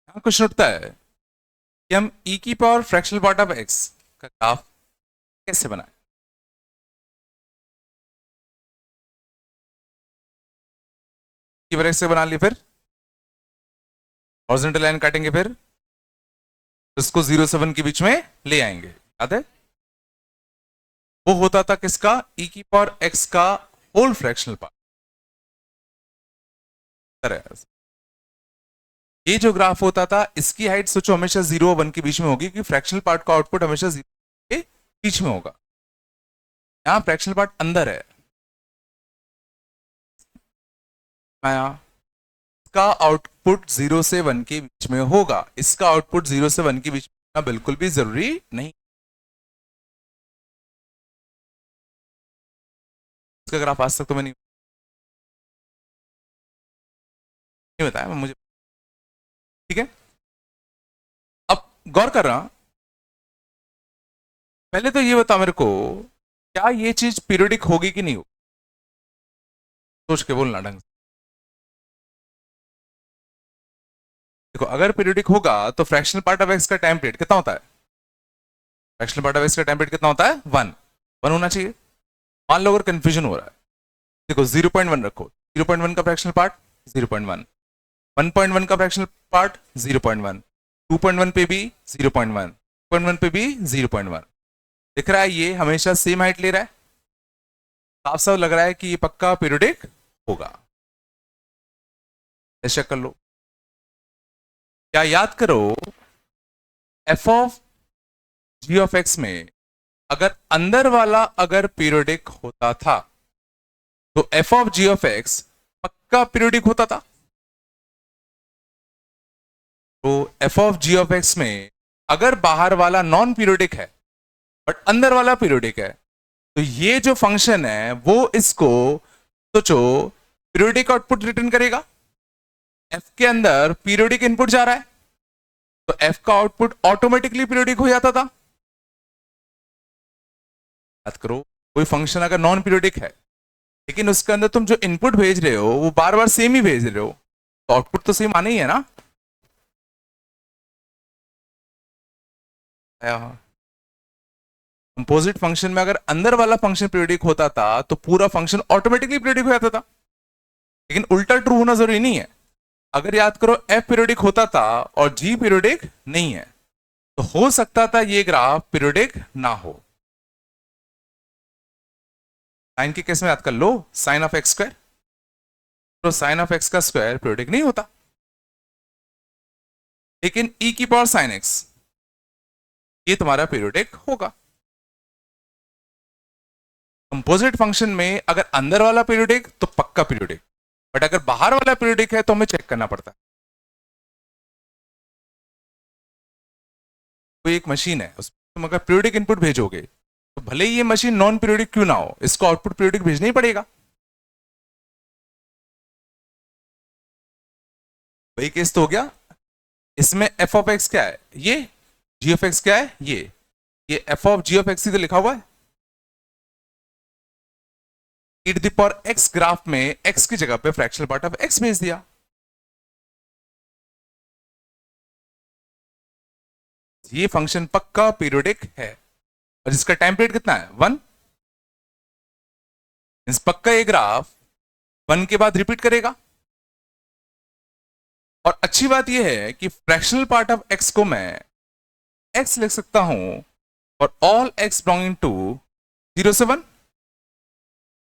यहाँ क्वेश्चन उठता है कि हम e की power fractional part of x का ग्राफ कैसे बनाए? की पावर x से बना लिए, फिर हॉरिजॉन्टल लाइन काटेंगे, फिर इसको 0 से 1 के बीच में ले आएंगे। याद है? वो होता था किसका? e की पावर x का होल फ्रैक्शनल पार्ट। ये जो ग्राफ होता था इसकी हाइट सोचो हमेशा 0 और 1 के बीच में होगी, क्योंकि फ्रैक्शनल पार्ट का आउटपुट हमेशा 0 के बीच में होगा। यहां फ्रैक्शनल पार्ट अंदर है, आया, इसका आउटपुट 0 से 1 के बीच में होगा, इसका आउटपुट 0 से 1 के बीच में बिल्कुल भी जरूरी नहीं। इसका ग्राफ आज तक तो मैंने नहीं बताया मुझे, ठीक है। अब गौर कर रहा, पहले तो ये बता मेरे को, क्या ये चीज पीरियोडिक होगी कि नहीं होगी, सोच के बोलना ढंग से। देखो अगर पीरियोडिक होगा तो फ्रैक्शनल पार्ट ऑफ एक्स का टाइम पीरियड कितना होता है, फ्रैक्शनल पार्ट ऑफ एक्स का टाइम पीरियड कितना होता है, 1 होना चाहिए। मान लो अगर कंफ्यूजन हो रहा है, देखो 0.1 रखो, 0.1 का फ्रैक्शनल पार्ट 0.1, 1.1 का फ्रैक्शनल पार्ट 0.1, 2.1 पे भी 0.1, 2.1 पे भी 0.1। दिख रहा है ये हमेशा सेम हाइट ले रहा है, साफ साफ लग रहा है कि ये पक्का पीरियोडिक होगा। ऐसा कर लो, क्या याद करो F of ji of X में अगर अंदर वाला अगर पीरियोडिक होता था तो F of ji of X पक्का पीरियोडिक होता था। तो F of ji of X में अगर बाहर वाला नॉन पीरियोडिक है बट अंदर वाला पीरियोडिक है, तो ये जो फंक्शन है वो इसको सोचो पीरियोडिक आउटपुट रिटर्न करेगा। एफ के अंदर पीरियोडिक इनपुट जा रहा है तो एफ का आउटपुट ऑटोमेटिकली पीरियोडिक हो जाता था। याद करो, कोई फंक्शन अगर नॉन पीरियोडिक है लेकिन उसके अंदर तुम जो इनपुट भेज रहे हो वो बार बार सेम ही भेज रहे हो, तो आउटपुट तो सेम आना ही है ना। कंपोजिट फंक्शन में अगर अंदर वाला फंक्शन पीरियोडिक होता था तो पूरा फंक्शन ऑटोमेटिकली पीरियोडिक हो जाता था, लेकिन उल्टा ट्रू होना जरूरी नहीं है। अगर याद करो एफ पीरियोडिक होता था और जी पीरियोडिक नहीं है, तो हो सकता था ये ग्राफ पीरियोडिक ना हो। साइन के केस में याद कर लो, साइन ऑफ एक्स स्क्वायर, तो साइन ऑफ एक्स का स्क्वायर पीरियोडिक नहीं होता, लेकिन ई की पावर साइन एक्स ये तुम्हारा पीरियोडिक होगा। कंपोजिट फंक्शन में अगर अंदर वाला पीरियोडिक तो पक्का पीरियोडिक, बट अगर बाहर वाला पीरियोडिक है तो हमें चेक करना पड़ता है। कोई एक मशीन है उसमें तुम अगर पीरियोडिक इनपुट भेजोगे तो भले ही ये मशीन नॉन पीरियोडिक क्यों ना हो, इसको आउटपुट पीरियोडिक भेजना ही पड़ेगा। वही केस तो हो गया, इसमें एफ ऑफ एक्स क्या है, ये जी ऑफ एक्स क्या है, ये f of ji of x ही तो लिखा हुआ है। E to the power x graph में एक्स की जगह पे फ्रैक्शनल पार्ट ऑफ एक्स भेज दिया। ये फंक्शन पक्का पीरियोडिक है, और इसका टाइम पीरियड कितना है, 1। इस पक्का ये ग्राफ 1 के बाद रिपीट करेगा। और अच्छी बात यह है कि फ्रैक्शनल पार्ट ऑफ एक्स को मैं एक्स लिख सकता हूं और ऑल एक्स बिलोंगिंग टू 0 से 1।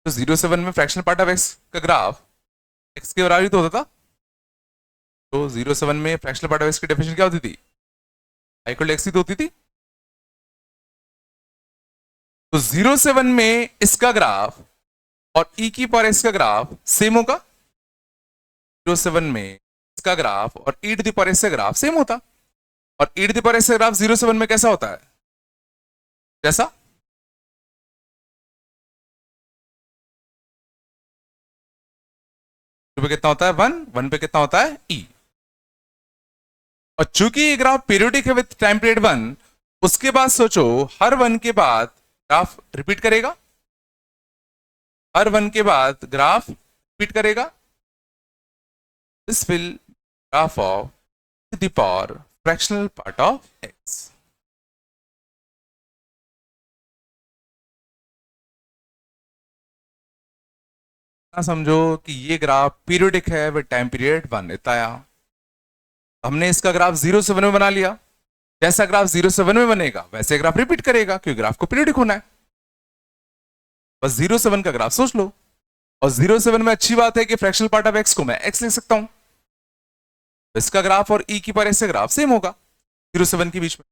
तो 0 से 1 में फ्रैक्शनल पार्ट ऑफ एक्स का ग्राफ एक्स के बराबर ही तो होता था। तो 0 से 1 में फ्रैक्शनल पार्ट ऑफ एक्स की डेफिनेशन क्या होती थी, आई इक्वल एक्स ही तो होती थी। तो 0 से 1 में इसका ग्राफ और ई की पावर एक्स का ग्राफ सेम होगा, 0 से 1 में इसका ग्राफ और ई टू द पावर एक्स का ग्राफ सेम होता। और ई टू द पावर एक्स का ग्राफ 0 से 1 में कैसा होता है, जैसा पे कितना होता है 1, 1 पे कितना होता है ई। और चूंकि ये ग्राफ पीरियोडिक है विद टाइम पीरियड 1, उसके बाद सोचो हर 1 के बाद ग्राफ रिपीट करेगा, हर 1 के बाद ग्राफ रिपीट करेगा। This will graph of the power fractional part of x. समझो कि ये ग्राफ पीरियोडिक है विद टाइम पीरियड 1 इतना। हमने इसका ग्राफ 0 से 1 में बना लिया, जैसा ग्राफ 0 से 1 में बनेगा वैसे ग्राफ रिपीट करेगा क्योंकि ग्राफ को पीरियोडिक होना है। बस 0 से 1 का ग्राफ सोच लो। और 0 से 1 में अच्छी बात है कि फ्रैक्शनल पार्ट ऑफ एक्स को मैं एक्स लिख सकता हूं, इसका ग्राफ और ई की पावर एक्स से ग्राफ सेम होगा 0 से 1 के बीच में।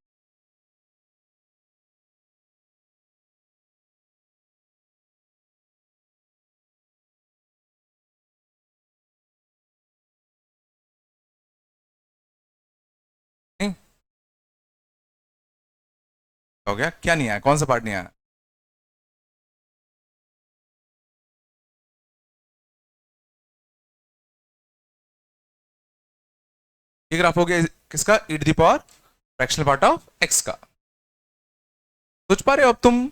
हो गया? क्या नहीं आया? कौन सा पार्ट नहीं आया? ये ग्राफ हो गया किसका? e to the power fractional part of x का। सोच पा रहे हो अब तुम?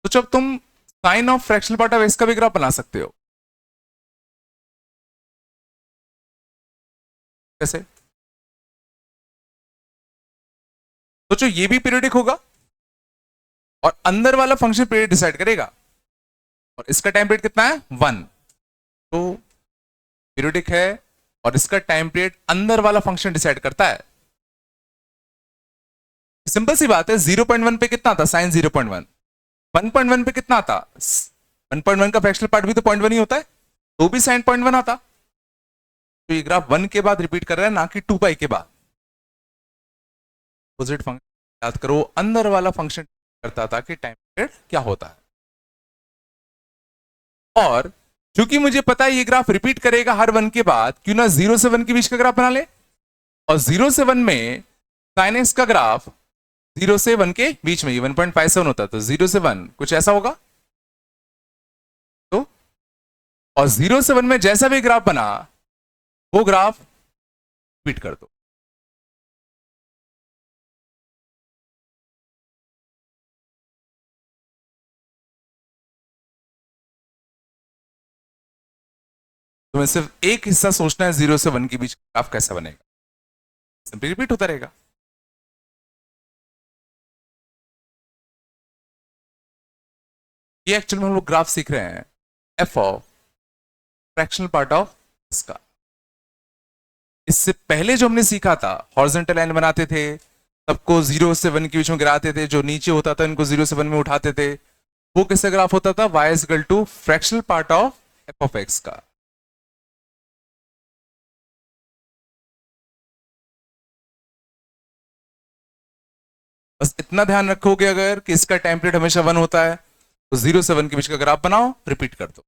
सोचो अब तुम sine of fractional part of x का भी ग्राफ बना सकते हो। कैसे? सोचो ये भी पीरियडिक होगा और अंदर वाला फंक्शन पीरियड डिसाइड करेगा, और इसका टाइम पीरियड कितना है? 1। तो पीरियडिक है और इसका टाइम पीरियड अंदर वाला फंक्शन डिसाइड करता है। सिंपल सी बात है, 0.1 पे कितना था साइन 0.1? 1.1 पे कितना था? 1.1 का फ्रैक्शनल पार्ट भी तो 0.1 ही होता है, तो भी साइन 0.1 आता। तो ये ग्राफ 1 के बाद रिपीट कर रहा है, ना कि 2 पाई के बाद। अपोजिट फंक्शन याद करो, अंदर वाला फंक्शन करता था कि टाइम पीरियड क्या होता है। और क्योंकि मुझे पता है ये ग्राफ रिपीट करेगा हर 1 के बाद, क्यों ना 0 से 1 के बीच का ग्राफ बना ले। और 0 से 1 में साइन एक्स का ग्राफ 0 से 1 के बीच में 1.57 होता है, तो 0 से 1 कुछ ऐसा होगा। तो और 0 से 1 में जैसा भी ग्राफ बना वो ग्राफ रिपीट कर दो। तुम्हें सिर्फ एक हिस्सा सोचना है, 0 से 1 के बीच ग्राफ कैसा बनेगा, सिंपली रिपीट होता रहेगा। ये एक्चुअली में हम लोग ग्राफ सीख रहे हैं F of fractional part of इसका। इससे पहले जो हमने सीखा था, हॉरिजॉन्टल लाइन बनाते थे, सबको 0 से 1 के बीच में गिराते थे, जो नीचे होता था इनको 0 से 1 में उठाते थे, वो किसका ग्राफ होता था? y is equal to fractional part of F of X का। बस इतना ध्यान रखोगे अगर कि इसका टाइम पीरियड हमेशा 1 होता है, तो 0 से 1 के बीच का ग्राफ बनाओ, रिपीट कर दो।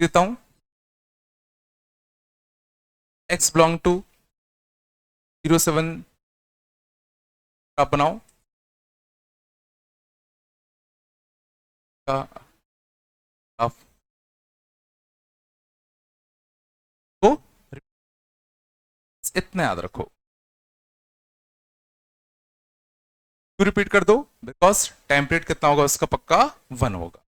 देता हूं, x बिलोंग टू 0 से 1 ग्राफ बनाओ का ग्राफ को इतना याद रखो। क्यों रिपीट कर दो? बिकॉज टाइम पीरियड कितना होगा उसका? पक्का 1 होगा।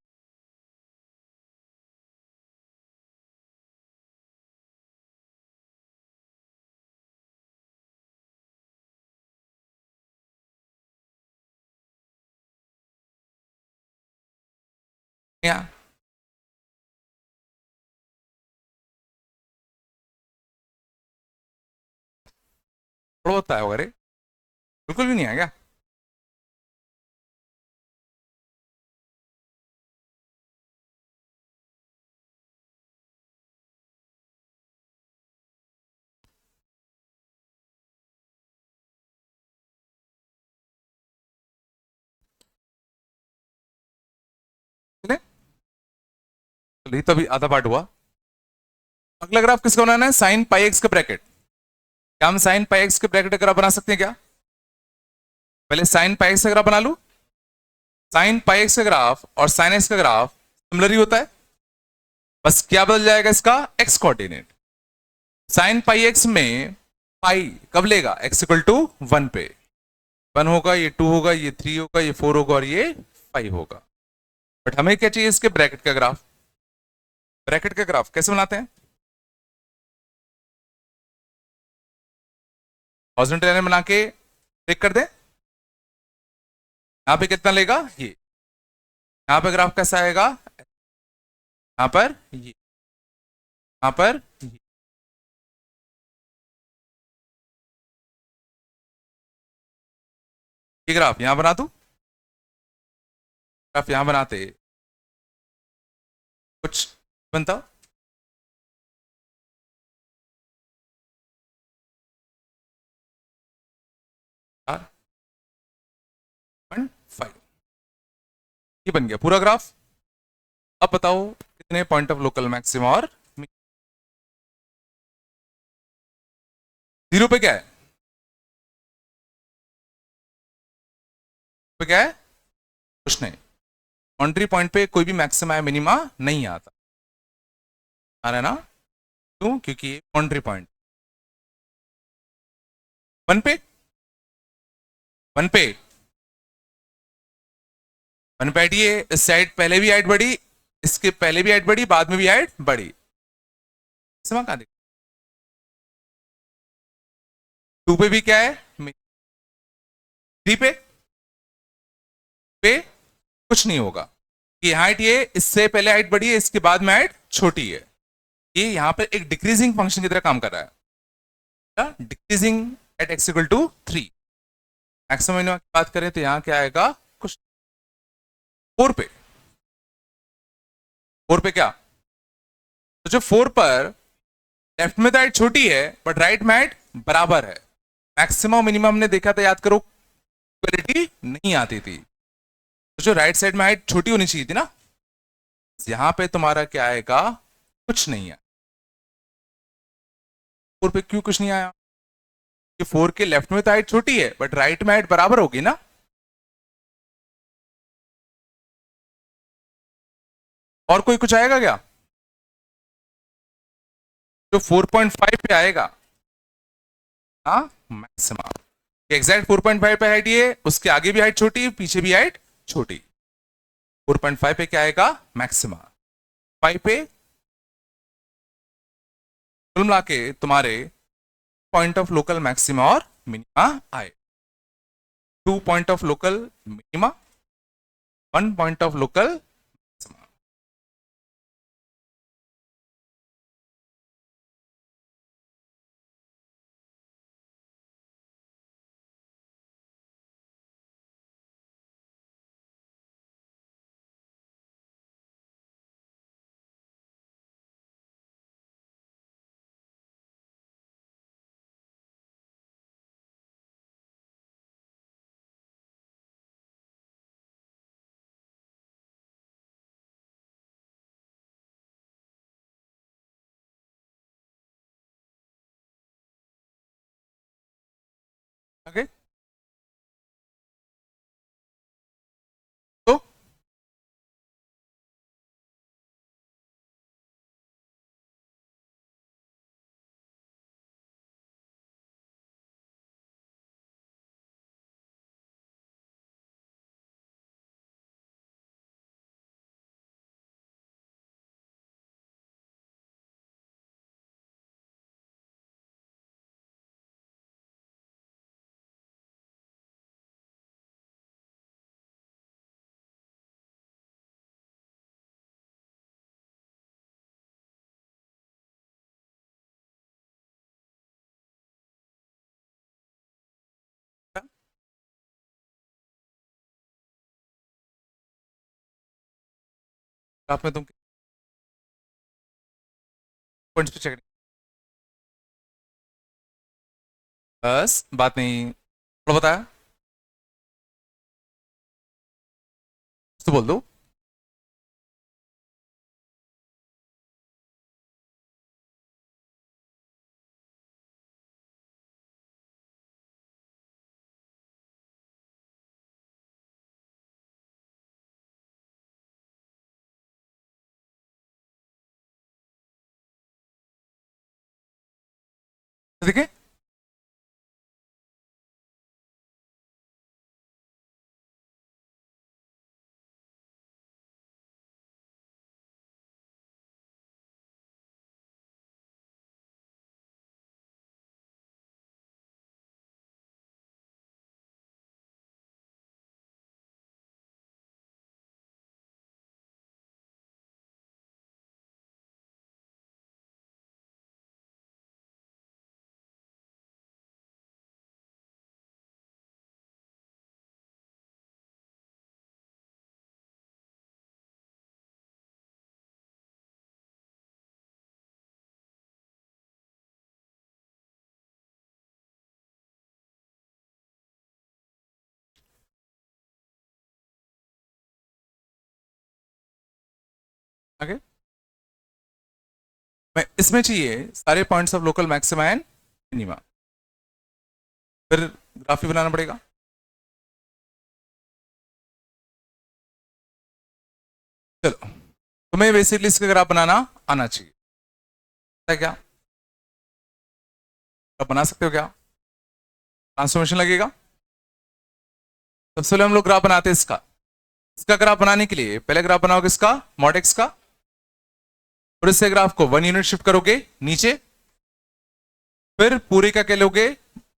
या थोड़ा होता है वगैरह, बिल्कुल भी नहीं है क्या? चलिए तो अभी आधा पार्ट हुआ। अगला ग्राफ किसका बनाना है? साइन पाई एक्स का ब्रैकेट। क्या हम साइन पाई एक्स के ब्रैकेट का ग्राफ बना सकते हैं क्या? पहले साइन पाई एक्स का ग्राफ बना लू। साइन पाई एक्स का ग्राफ और साइन एक्स का ग्राफ सिमिलर ही होता है, बस क्या बदल जाएगा इसका? X coordinate. Sine pi x में पाई कब लेगा? एक्स इक्वल टू 1 पे। 1 होगा, ये 2 होगा, ये 3 होगा, ये 4 होगा और ये 5 होगा। बट हमें क्या चाहिए? इसके ब्रैकेट का ग्राफ। ब्रैकेट का ग्राफ कैसे बनाते हैं? हॉरिजॉन्टल लाइन बना के टिक कर दे। यहां पे कितना लेगा? ये। यहां पे ग्राफ कैसा आएगा? यहां पर ये, यहां पर ये ग्राफ यहां बना दूं। ग्राफ यहां बनाते कुछ बनता। यार 1.5 ये बन गया पूरा ग्राफ। अब बताओ कितने पॉइंट ऑफ लोकल मैक्सिमा और जीरो पे क्या है? पे क्या है? कुछ नहीं। बाउंड्री पॉइंट पे कोई भी मैक्सिमा या मिनिमा नहीं आता, आ रहा है ना? क्यों? क्योंकि ये बाउंड्री पॉइंट। वन पे, वन पे, वन पे हटिए। इस साइड पहले भी हाइट बढ़ी, इसके पहले भी हाइट बढ़ी, बाद में भी हाइट बढ़ी। मैक्सिमा कहां देखा? टू पे भी क्या है? थ्री पे कुछ नहीं होगा। ये हाइट, ये इससे पहले हाइट बढ़ी है, इसके बाद में हाइट छोटी है। ये यहां पर एक डिक्रीजिंग फंक्शन की तरह काम कर रहा है, decreasing at X equal to three. Maximum minimum की बात करें तो यहां क्या आएगा? कुछ फोर पे। फोर पे क्या? तो जो फोर पर लेफ्ट में तो हाइट छोटी है, बट राइट में हाइट बराबर है। मैक्सिमम मिनिमम हमने देखा था, याद करो, इक्वलिटी नहीं आती थी। तो जो राइट साइड में हाइट छोटी होनी चाहिए थी ना, यहां पे तुम्हारा क्या आएगा? कुछ नहीं है। फोर पे क्यों कुछ नहीं आया? कि फोर के लेफ्ट में तो हाइट छोटी है, बट राइट में हाइट बराबर होगी ना। और कोई कुछ आएगा क्या? जो 4.5 पे आएगा, हाँ, मैक्सिमम। एग्जैक्ट 4.5 पे हाइट, ये उसके आगे भी हाइट छोटी, पीछे भी हाइट छोटी। 4.5 पे क्या आएगा? मैक्सिमा। 5 पे कुल मिला के तुम्हारे पॉइंट ऑफ लोकल मैक्सिमा और मिनिमा आए। 2 point of local minima, 1 point of local maxima. Okay, तो आप में तुम पॉइंट्स पे चेक, बस बात नहीं, थोड़ा बताया तो बोल दो। देखिए, आगे मैं इसमें चाहिए सारे points of local maxima and minima, फिर ग्राफ ही बनाना पड़ेगा। चलो, तुम्हें बेसिकली इसका ग्राफ बनाना आना चाहिए, है क्या? आप बना सकते हो क्या? ट्रांसफॉर्मेशन लगेगा। सबसे पहले हम लोग ग्राफ बनाते हैं इसका। इसका ग्राफ बनाने के लिए पहले ग्राफ बनाओगे इसका मॉड एक्स का, और इससे ग्राफ को 1 यूनिट शिफ्ट करोगे नीचे, फिर पूरे का क्या लोगे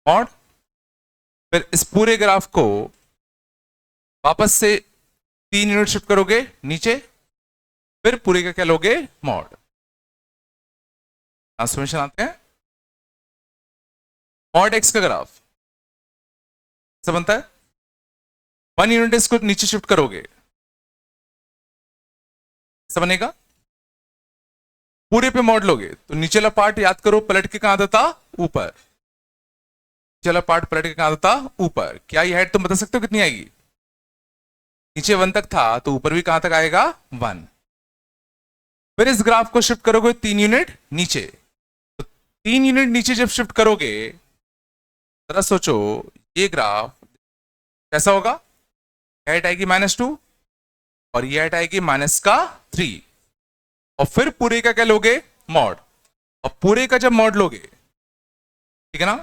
मॉड, फिर इस पूरे ग्राफ को वापस से 3 यूनिट शिफ्ट करोगे नीचे, फिर पूरे का क्या लोगे मॉड। ट्रांसफॉर्मेशन आते हैं। मॉड एक्स का ग्राफ ऐसा बनता है, 1 यूनिट इसको नीचे शिफ्ट करोगे ऐसा बनेगा, पूरे पे मॉड लोगे तो नीचे वाला पार्ट याद करो पलट के कहां आता था ऊपर, नीचे वाला पार्ट पलट के कहां आता था ऊपर। क्या ये हाइट तुम बता सकते हो कितनी आएगी? नीचे 1 तक था तो ऊपर भी कहां तक आएगा 1। फिर इस ग्राफ को शिफ्ट करोगे 3 यूनिट नीचे, तो 3 यूनिट नीचे जब शिफ्ट करोगे जरा सोचो ये ग्राफ कैसा होगा। हाइट आएगी -2 और ये हाइट आएगी -3, और फिर पूरे का क्या लोगे मॉड, और पूरे का जब मॉड लोगे ठीक है ना,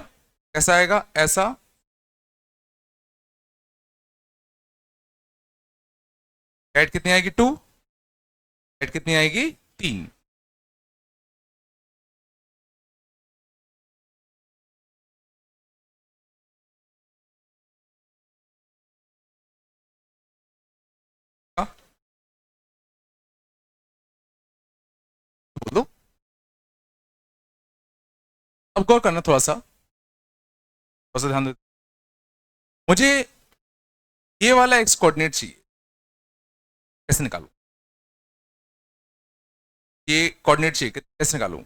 कैसा आएगा ऐसा, हाइट कितनी आएगी 2, हाइट कितनी आएगी 3। बोलो, अब गौर करना थोड़ा सा ध्यान दो। मुझे ये वाला एक्स कोऑर्डिनेट चाहिए, कैसे निकालू? ये कोऑर्डिनेट चाहिए कैसे निकालू?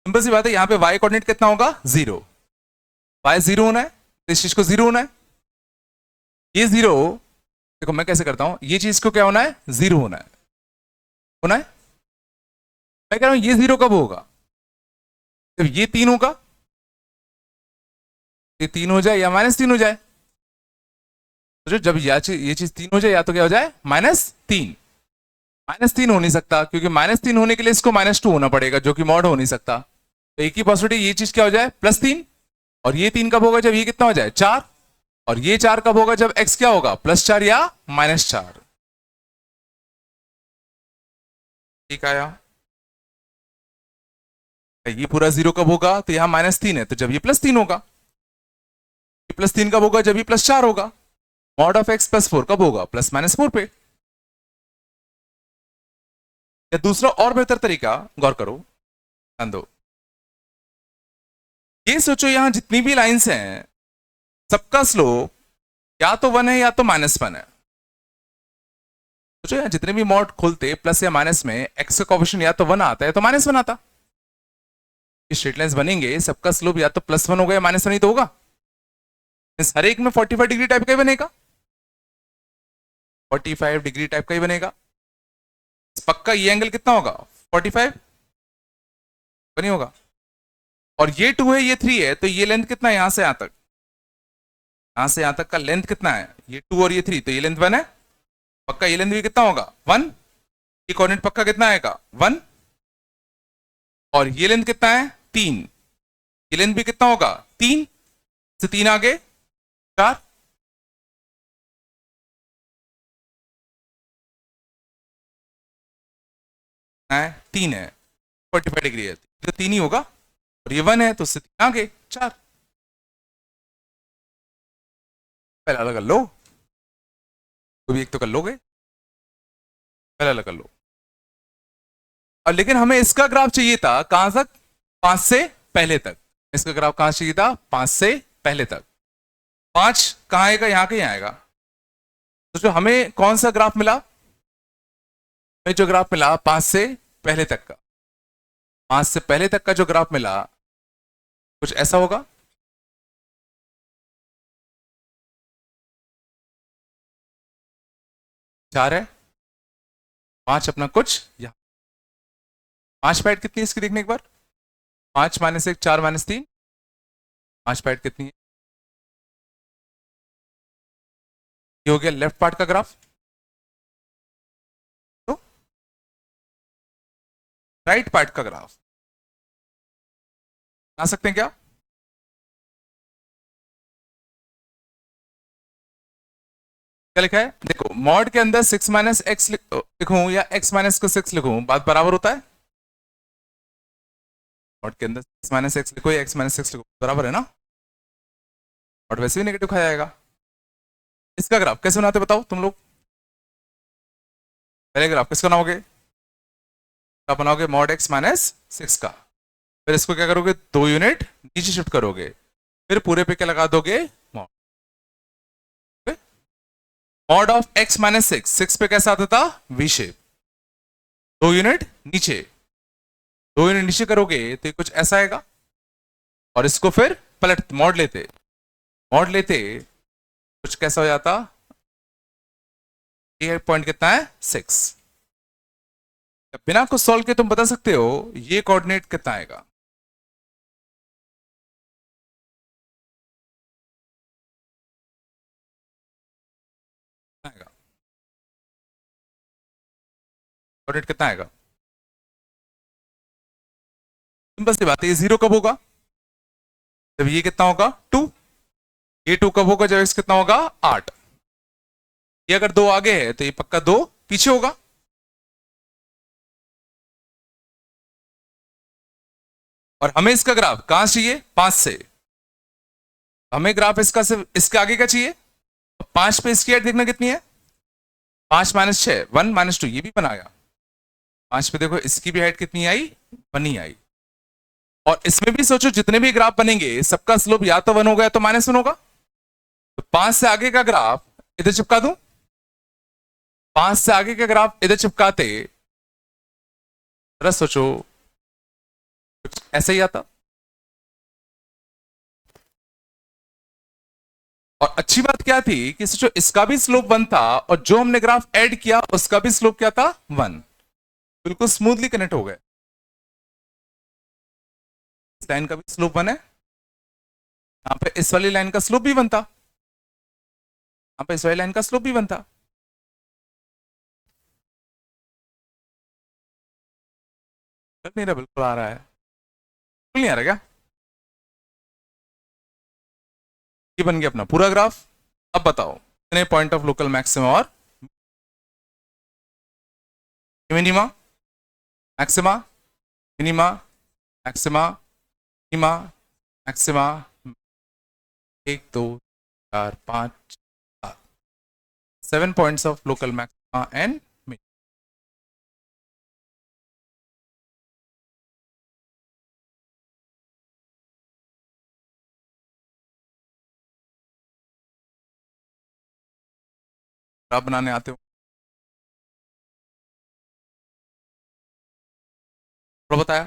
सिंपल सी बात है, यहां पे वाई कोऑर्डिनेट कितना होगा 0, वाई 0 होना है तो इस चीज को 0 होना है, ये 0, देखो मैं कैसे करता हूं, ये चीज को क्या होना है 0 होना है, होना है। मैं कह रहा हूं ये 0 कब होगा? जब ये 3 होगा, ये 3 हो जाए या -3 हो जाए, तो जब ये चीज 3 हो जाए या तो क्या हो जाए -3, -3 हो नहीं सकता क्योंकि -3 होने के लिए इसको -2 होना पड़ेगा जो कि मॉड हो नहीं सकता, तो एक ही पॉसिबिलिटी ये चीज क्या हो जाए +3, और ये 3 कब होगा जब ये कितना हो जाए 4, और ये 4 कब होगा जब x क्या होगा +4 या -4। ठीक आया? ये पूरा 0 कब होगा, तो यहां -3 है तो जब ये +3 होगा, ये +3 कब होगा जब ये +4 होगा, मॉड ऑफ x +4 कब होगा +-4 पे। या दूसरा और बेहतर तरीका गौर करो, ध्यान दो, ये सोचो यहां जितनी भी लाइंस हैं सबका स्लोप या तो 1 है या तो -1 है। सोचो यहां जितने भी मॉड खोलते प्लस या माइनस में x का कोएफिशिएंट या तो 1 आता है तो -1 आता, स्ट्रेट लाइंस बनेंगे सबका स्लोप या तो +1 होगा या -1 ही तो होगा, हर एक में 45 डिग्री टाइप का ही बनेगा, 45 डिग्री टाइप का ही बनेगा। पक्का ये एंगल कितना होगा 45 नहीं होगा, और ये 2 है ये 3 है तो ये लेंथ कितना है यहां से यहां तक, यहां से यहां तक का लेंथ कितना है, ये 2 और ये 3 तो ये लेंथ 1 है, पक्का ये लेंथ भी कितना होगा 1, ये कोऑर्डिनेट पक्का कितना आएगा 1, और ये लेंथ कितना है 3, ये लेंथ भी कितना होगा 3 से 3 आगे 4, है 3 है 45 डिग्री है तो 3 ही होगा, और ये 1 है तो उससे 3 आगे 4। पहला अलग कर लो, कोई भी एक तो कर लोगे, पहला अलग कर लो। और लेकिन हमें इसका ग्राफ चाहिए था कहां तक 5 से पहले तक, इसका ग्राफ कहां चाहिए था 5 से पहले तक, 5 कहां आएगा यहां कहीं आएगा, तो जो हमें कौन सा ग्राफ मिला, हमें जो ग्राफ मिला 5 से पहले तक का, 5 से पहले तक का जो ग्राफ मिला कुछ ऐसा होगा, चार है 5 अपना कुछ यहां, 5 पाइट कितनी है इसकी देखने एक बार, 5 माइनस 1 4 माइनस 3, 5 पाइट कितनी है, ये हो गया लेफ्ट पार्ट का ग्राफ। तो राइट पार्ट का ग्राफ आ सकते हैं क्या? क्या लिखा है देखो, मॉड के अंदर 6 माइनस एक्स लिखूं या x माइनस को 6 लिखूं, बात बराबर होता है। मॉड के अंदर 6 माइनस एक्स लिखो या x माइनस 6 लिखो, बराबर है ना, और वैसे भी नेगेटिव खाया जाएगा। इसका ग्राफ कैसे बनाते बताओ तुम लोग, पहले ग्राफ किसका बनाओगे, क्या बनाओगे, मॉड x माइनस 6 का, फिर इसको क्या करोगे 2 यूनिट नीचे शिफ्ट करोगे, फिर पूरे पे क्या लगा दोगे, mod. Mod of x minus 6 पे कैसा आता था, वी शेप, 2 यूनिट नीचे, 2 यूनिट नीचे करोगे तो ये कुछ ऐसा आएगा, और इसको फिर पलट मॉड लेते कुछ कैसा हो जाता, ये पॉइंट कितना है 6, बिना कुछ सॉल्व के तुम बता सकते हो ये कोऑर्डिनेट कितना आएगा, कोऑर्डिनेट कितना आएगा, सिंपल सी बात है, ये 0 कब होगा, जब ये कितना होगा 2, ये 2 कब होगा, जब x कितना होगा 8, ये अगर 2 आगे है तो ये पक्का 2 पीछे होगा, और हमें इसका ग्राफ कहां चाहिए 5 से, हमें ग्राफ इसका सिर्फ इसके आगे का चाहिए, 5 पे इसकी हाइट देखना कितनी है, 5 माइनस 6 1 माइनस 2, ये भी बनाया, 5 पे देखो इसकी भी हाइट कितनी आई, 1 ही आई, और इसमें भी सोचो जितने भी ग्राफ बनेंगे सबका स्लोप या तो 1 होगा या तो -1 होगा, तो 5 से आगे का ग्राफ इधर चिपका दूं, 5 से आगे का ग्राफ इधर चिपकाते, जरा सोचो कुछ ऐसा ही आता, और अच्छी बात क्या थी कि सोचो इसका भी स्लोप 1 था, और जो हमने ग्राफ ऐड किया उसका भी स्लोप क्या था 1, बिल्कुल स्मूथली कनेक्ट हो गए, इस लाइन का भी स्लोप 1 है, यहां पे इस वाली लाइन का स्लोप भी 1 था, यहां पे इस वाली लाइन का स्लोप भी 1 था, नहीं रहा, बिल्कुल आ रहा है, बिल्कुल नहीं आ रहा क्या, ये बन गया अपना पूरा ग्राफ। अब बताओ कितने पॉइंट ऑफ लोकल मैक्सिमा और minima, maxima minima, maxima minima, maxima, 1 2 4 5 7 points of local maxima and minima. Graph बनाने आते हो तो बताया,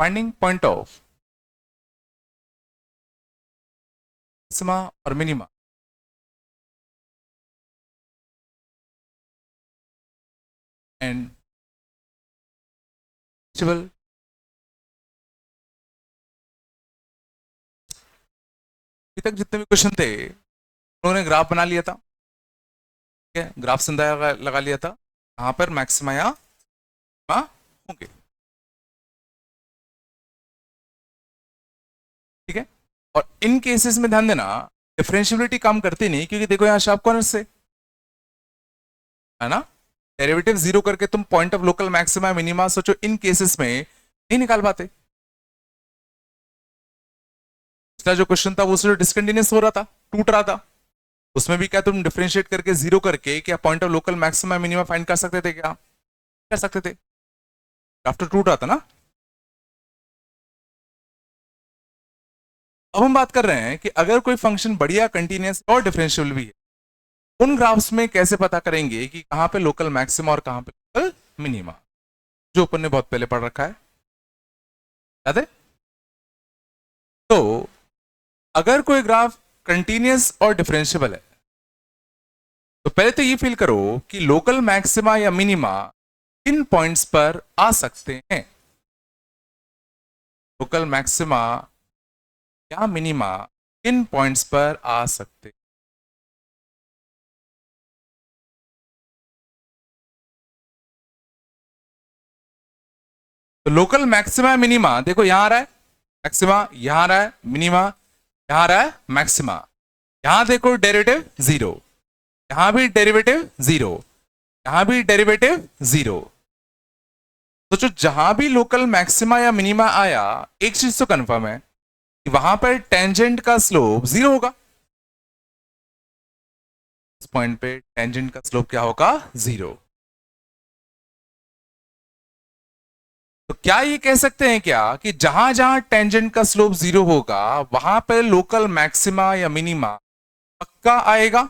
फाइंडिंग पॉइंट ऑफ मैक्सिमा और मिनिमा, एंड अभी तक जितने भी क्वेश्चन थे उन्होंने ग्राफ बना लिया था, ठीक है, ग्राफ से अंदाजा लगा लिया था कहां पर मैक्सिमा या मिनिमा होंगे, ठीक है, और इन केसेस में ध्यान देना डिफरेंशियबिलिटी काम करती नहीं, क्योंकि देखो यहां शार्प कॉर्नर से है ना, डेरिवेटिव 0 करके तुम point of local maxima minima सोचो इन केसेस में नहीं निकाल पाते, पिछला जो क्वेश्चन था वो डिसकंटिन्यूअस हो रहा था, टूट रहा था, उसमें भी क्या तुम डिफरेंशिएट करके 0 करके क्या point of local maxima minima find कर सकते थे, क्या कर सकते थे, आफ्टर टूट रहा था ना। अब हम बात कर रहे हैं कि अगर कोई फंक्शन बढ़िया कंटिन्यूअस और डिफरेंशियल भी है, उन ग्राफ्स में कैसे पता करेंगे कि कहां पे लोकल मैक्सिमा और कहां पे लोकल मिनिमा, जो अपन ने बहुत पहले पढ़ रखा है, याद है। तो अगर कोई ग्राफ कंटिन्यूअस और डिफरेंशियबल है तो पहले तो ये फील करो कि लोकल मैक्सिमा या मिनिमा किन पॉइंट्स पर आ सकते हैं। लोकल मैक्सिमा या मिनिमा किन पॉइंट्स पर आ सकते हैं। तो लोकल मैक्सिमा मिनिमा देखो यहां आ रहा है, मैक्सिमा यहां आ रहा है, मिनिमा यहां आ रहा है, मैक्सिमा यहां देखो डेरिवेटिव जीरो, यहां भी डेरिवेटिव जीरो, यहां भी डेरिवेटिव जीरो। तो जो जहां भी लोकल मैक्सिमा या मिनिमा आया, एक चीज तो कंफर्म है कि वहां पर टेंजेंट का स्लोप जीरो होगा। इस पॉइंट पे टेंजेंट का स्लोप क्या होगा, जीरो। तो क्या ये कह सकते हैं क्या कि जहां जहां टेंजेंट का स्लोप जीरो होगा वहां पर लोकल मैक्सिमा या मिनिमा पक्का आएगा।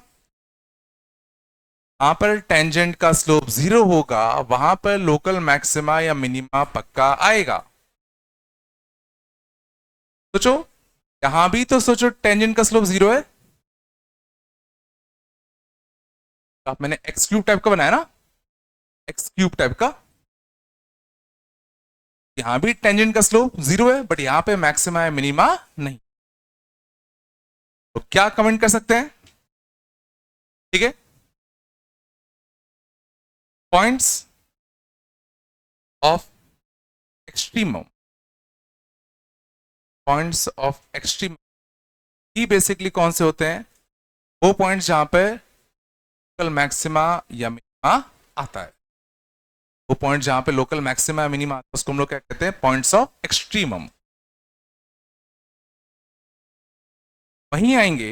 वहां पर टेंजेंट का स्लोप जीरो होगा वहां पर लोकल मैक्सिमा या मिनिमा पक्का आएगा। सोचो, यहां भी तो सोचो टेंजेंट का स्लोप जीरो है। आप मैंने एक्स क्यूब टाइप का बनाया ना, एक्स क्यूब टाइप का। यहां भी टेंजेंट का स्लोप जीरो है बट यहां पे मैक्सिमा है मिनिमा नहीं। तो क्या कमेंट कर सकते हैं, ठीक है। Points of extremum, points of extreme he basically कौन से होते हैं, वो पॉइंट्स जहां पे लोकल मैक्सिमा या मिनिमा आता है। वो पॉइंट जहां पे लोकल मैक्सिमा या मिनिमा आता है उसको हम लोग क्या कहते हैं, पॉइंट्स ऑफ एक्सट्रीमम। वहीं आएंगे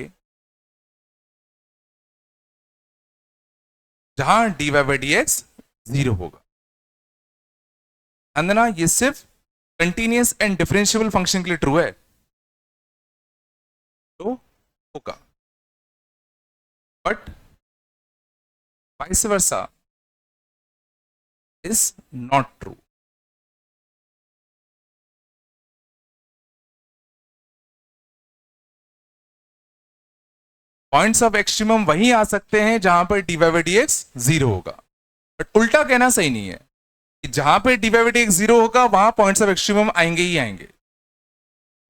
जहां dy by d x zero होगा। अंदना ये सिर्फ कंटिन्यूअस एंड डिफरेंशिएबल फंक्शन के लिए ट्रू है, तो होगा, but vice versa is not true. Points of extremum वहीं आ सकते हैं जहां पर dy by d x zero होगा, बट उल्टा कहना सही नहीं है कि जहां पे dy by d x zero होगा वहां पॉइंट्स ऑफ एक्सट्रीमम आएंगे ही आएंगे,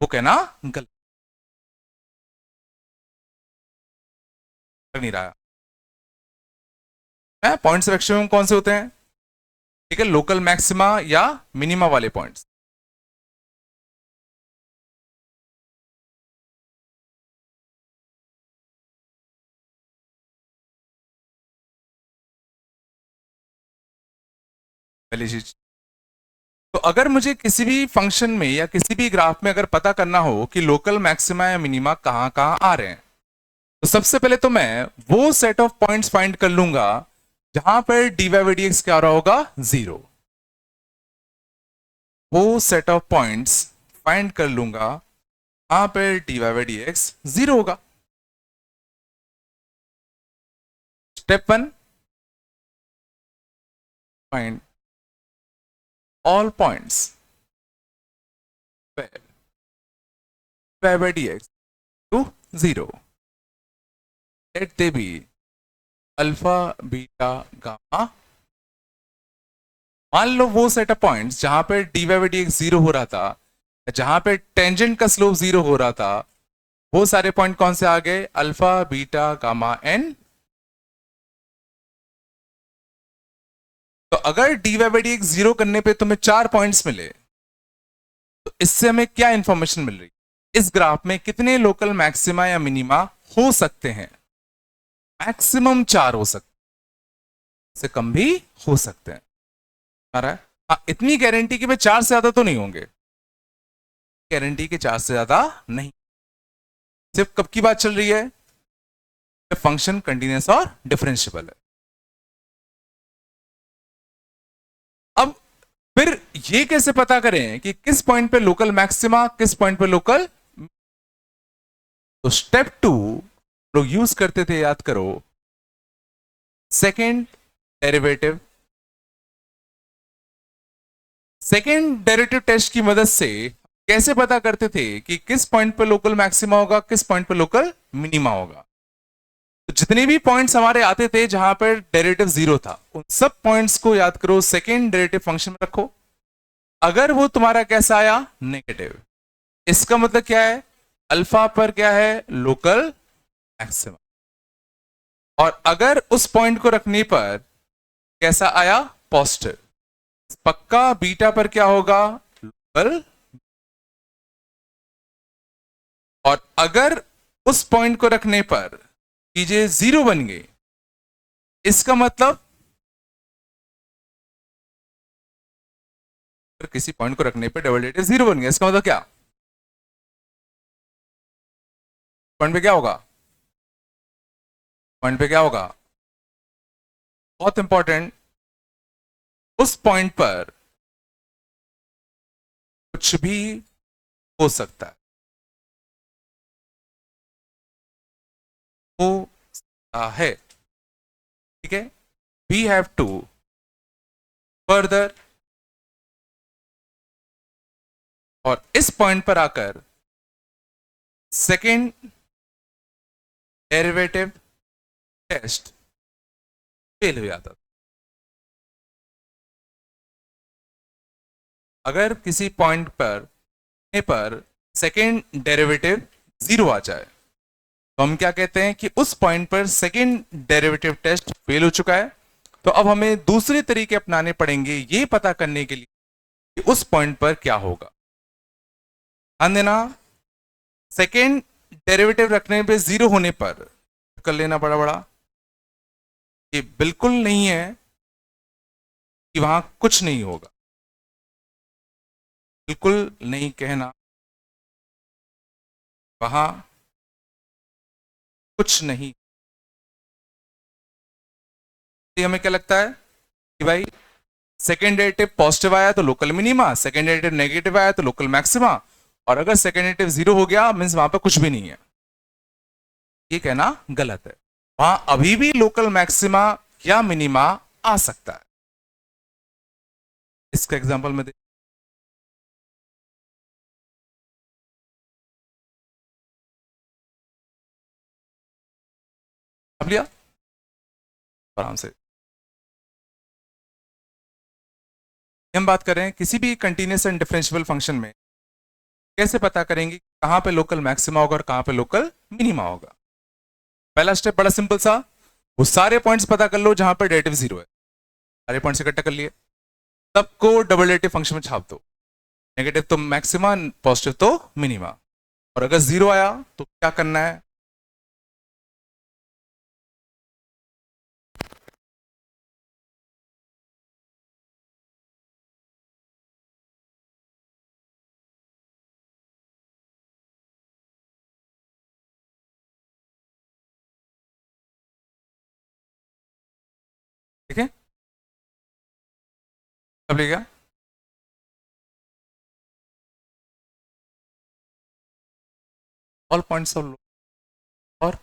वो कहना गलत नहीं रहा है। पॉइंट्स ऑफ एक्सट्रीमम कौन से होते हैं, ठीक है, लोकल मैक्सिमा या मिनिमा वाले पॉइंट्स। पहली चीज, तो अगर मुझे किसी भी फंक्शन में या किसी भी ग्राफ में अगर पता करना हो कि लोकल मैक्सिमा या मिनिमा कहां कहां आ रहे हैं, तो सबसे पहले तो मैं वो सेट ऑफ पॉइंट्स फाइंड कर लूंगा जहां पर dy बाई डी एक्स क्या हो रहा होगा, जीरो। वो सेट ऑफ पॉइंट्स फाइंड कर लूंगा जहां पर dy by d x zero होगा। Step one, find all points where dy by dx to 0, let they be alpha beta gamma। मान लो वो सेट ऑफ पॉइंट्स जहां पे dy by dx जीरो हो रहा था, जहां पे टेंजेंट का स्लोप जीरो हो रहा था, वो सारे पॉइंट कौन से आ गए, अल्फा बीटा गामा एन। तो अगर dy by d x zero करने पे तुम्हें 4 पॉइंट्स मिले, तो इससे हमें क्या इंफॉर्मेशन मिल रही, इस ग्राफ में कितने लोकल मैक्सिमा या मिनिमा हो सकते हैं। मैक्सिमम 4 हो सकते, से कम भी हो सकते हैं। हाँ, इतनी गारंटी कि भाई 4 से ज्यादा तो नहीं होंगे, गारंटी के 4 से ज्यादा नहीं। सिर्फ कब की बात चल रही है, फंक्शन कंटिन्यूअस और डिफरेंशिएबल है। अब फिर ये कैसे पता करें कि किस पॉइंट पे लोकल मैक्सिमा, किस पॉइंट पे लोकल। तो स्टेप 2 लोग यूज करते थे, याद करो, second derivative. Second derivative test की मदद से कैसे पता करते थे कि किस पॉइंट पे लोकल मैक्सिमा होगा, किस पॉइंट पे लोकल मिनिमा होगा। तो जितने भी पॉइंट्स हमारे आते थे जहां पर डेरिवेटिव जीरो था, उन सब पॉइंट्स को याद करो, सेकेंड डेरिवेटिव फंक्शन में रखो। अगर वो तुम्हारा कैसा आया, नेगेटिव, इसका मतलब क्या है, अल्फा पर क्या है, लोकल मैक्सिमम। और अगर उस पॉइंट को रखने पर कैसा आया, पॉजिटिव, पक्का बीटा पर क्या होगा, लोकल। और अगर उस पॉइंट को रखने पर चीजें जीरो बन गई, इसका मतलब किसी पॉइंट को रखने पर डबल डेरिवेटिव जीरो बन गया, इसका मतलब क्या, पॉइंट पे क्या होगा, पॉइंट पे क्या होगा, बहुत इंपॉर्टेंट, उस पॉइंट पर कुछ भी हो सकता है, हो सकता है, ठीक है। वी हैव टू फर्दर, और इस पॉइंट पर आकर सेकेंड डेरिवेटिव टेस्ट फेल हो जाता था। अगर किसी पॉइंट पर सेकेंड डेरिवेटिव जीरो आ जाए, तो हम क्या कहते हैं कि उस पॉइंट पर सेकेंड डेरिवेटिव टेस्ट फेल हो चुका है। तो अब हमें दूसरे तरीके अपनाने पड़ेंगे ये पता करने के लिए कि उस पॉइंट पर क्या होगा। ध्यान देना, सेकेंड डेरिवेटिव रखने पे जीरो होने पर कर लेना बड़ा बड़ा, ये बिल्कुल नहीं है कि वहां कुछ नहीं होगा, बिल्कुल नहीं कहना वहां कुछ नहीं। हमें क्या लगता है कि भाई सेकेंड डेरिवेटिव पॉजिटिव आया तो local minima, second derivative negative आया तो लोकल मैक्सिमा, और अगर सेकेंड डेरिवेटिव जीरो हो गया मींस वहां पर कुछ भी नहीं है, ये कहना गलत है। वहां अभी भी लोकल मैक्सिमा या मिनिमा आ सकता है। इसका एग्जांपल में देख, अब लिया आराम से। हम बात करें किसी भी कंटीन्यूअस एंड डिफरेंशियल फंक्शन में कैसे पता करेंगे कहां पे लोकल मैक्सिमा होगा और कहां पे लोकल मिनिमा होगा। पहला स्टेप बड़ा सिंपल सा, वो सारे पॉइंट्स पता कर लो जहां पर डेरिवेटिव जीरो है, सारे पॉइंट्स इकट्ठा कर लिए, सबको डबल डेरिवेटिव फंक्शन में छाप दो, नेगेटिव तो मैक्सिमा, पॉजिटिव तो मिनिमा। और अगर जीरो आया तो क्या करना है, ठीक है, अब लिखा ऑल पॉइंट्स ऑफ, और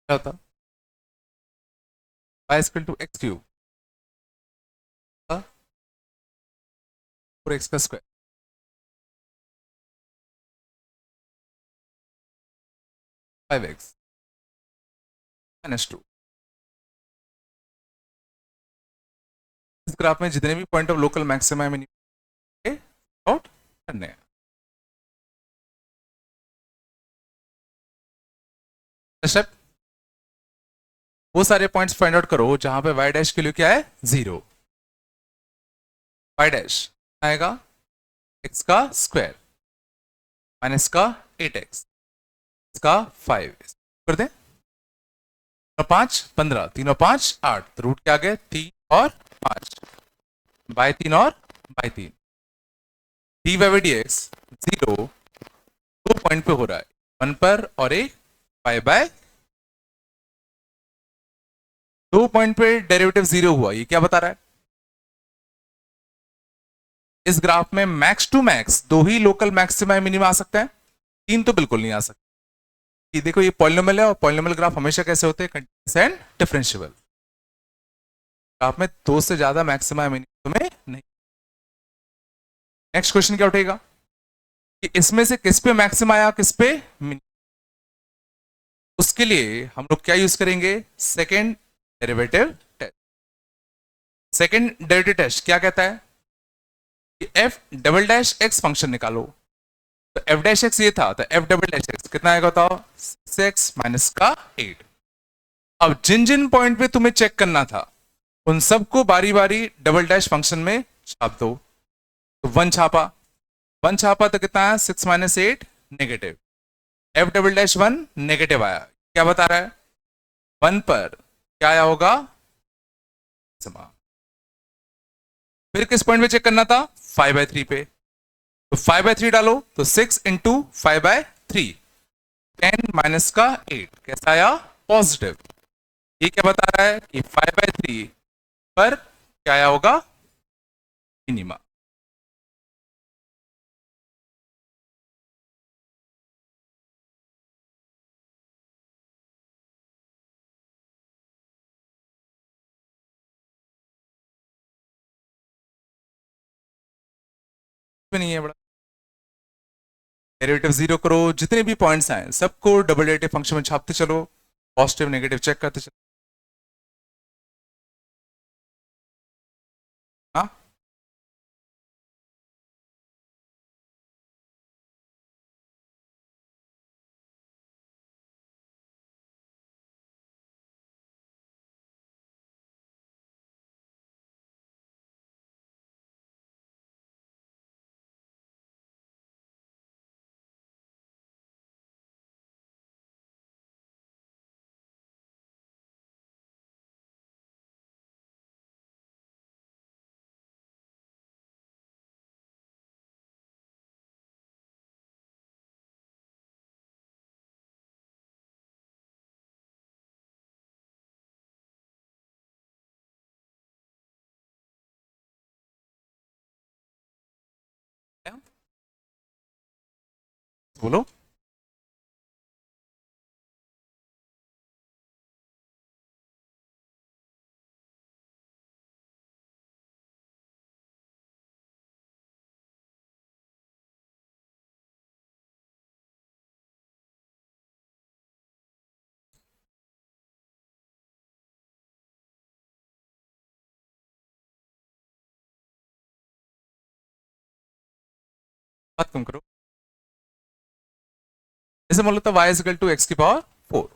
क्या होता, y equal to X cube और एक्स का स्क्वायर, 5x माइनस 2। इस ग्राफ में जितने भी point of local maxima minimum out करने हैं। स्टेप, वो सारे पॉइंट्स फाइंड आउट करो जहां पे y डैश के लिए क्या है, जीरो, y डैश आएगा x का स्क्वायर माइनस का 8x का 5 कर दें, 5 15, 3 और 5 8, तो रूट क्या आ गए 3 और 5, बाय 3 और by 3, D Y D x zero दो पॉइंट पे हो रहा है, 1 पर और एक पाई बाय, दो पॉइंट पे डेरिवेटिव जीरो हुआ, ये क्या बता रहा है, इस ग्राफ में मैक्स टू मैक्स दो ही लोकल मैक्सिमा मिनिमा आ सकता है, तीन तो बिल्कुल नहीं आ सकता। ये देखो ये पॉलिनोमियल है और पॉलिनोमियल ग्राफ हमेशा कैसे होते हैं, कंटीन्यूअस एंड डिफरेंशिएबल। ग्राफ में दो से ज्यादा मैक्सिमा मिनिमा में नहीं। नेक्स्ट क्वेश्चन क्या उठेगा, कि इसमें से किस पे मैक्सिमम आया, किस पे मिनिमम। उसके लिए हम लोग क्या यूज करेंगे, second derivative test. Second derivative test क्या कहता है कि F double dash X function निकालो। तो एफ डैश एक्स ये था, तो एफ डबल डैश एक्स कितना आएगा बताओ, 6x माइनस का 8। अब जिन जिन पॉइंट पे तुम्हें चेक करना था उन सबको बारी बारी डबल डैश फंक्शन में छाप दो। तो 1 छापा, 1 छापा तो कितना है, 6 minus 8 negative. F double dash 1 negative आया, क्या बता रहा है, 1 पर क्या आया होगा समा। फिर किस पॉइंट पे चेक करना था, 5/3 पे। तो 5/3 डालो तो 6 इंटू 5/3, 10 माइनस का 8 कैसा आया, पॉजिटिव। ये क्या बता रहा है कि 5/3 पर क्या आया होगा, मिनिमा। नहीं है बड़ा, डेरिवेटिव जीरो करो, जितने भी पॉइंट्स आए सबको डबल डेरिवेटिव फंक्शन में छापते चलो, पॉजिटिव नेगेटिव चेक करते चलो। हाँ बोलो। बात कम करो, जैसे मान लो तो y is equal to X की पावर 4।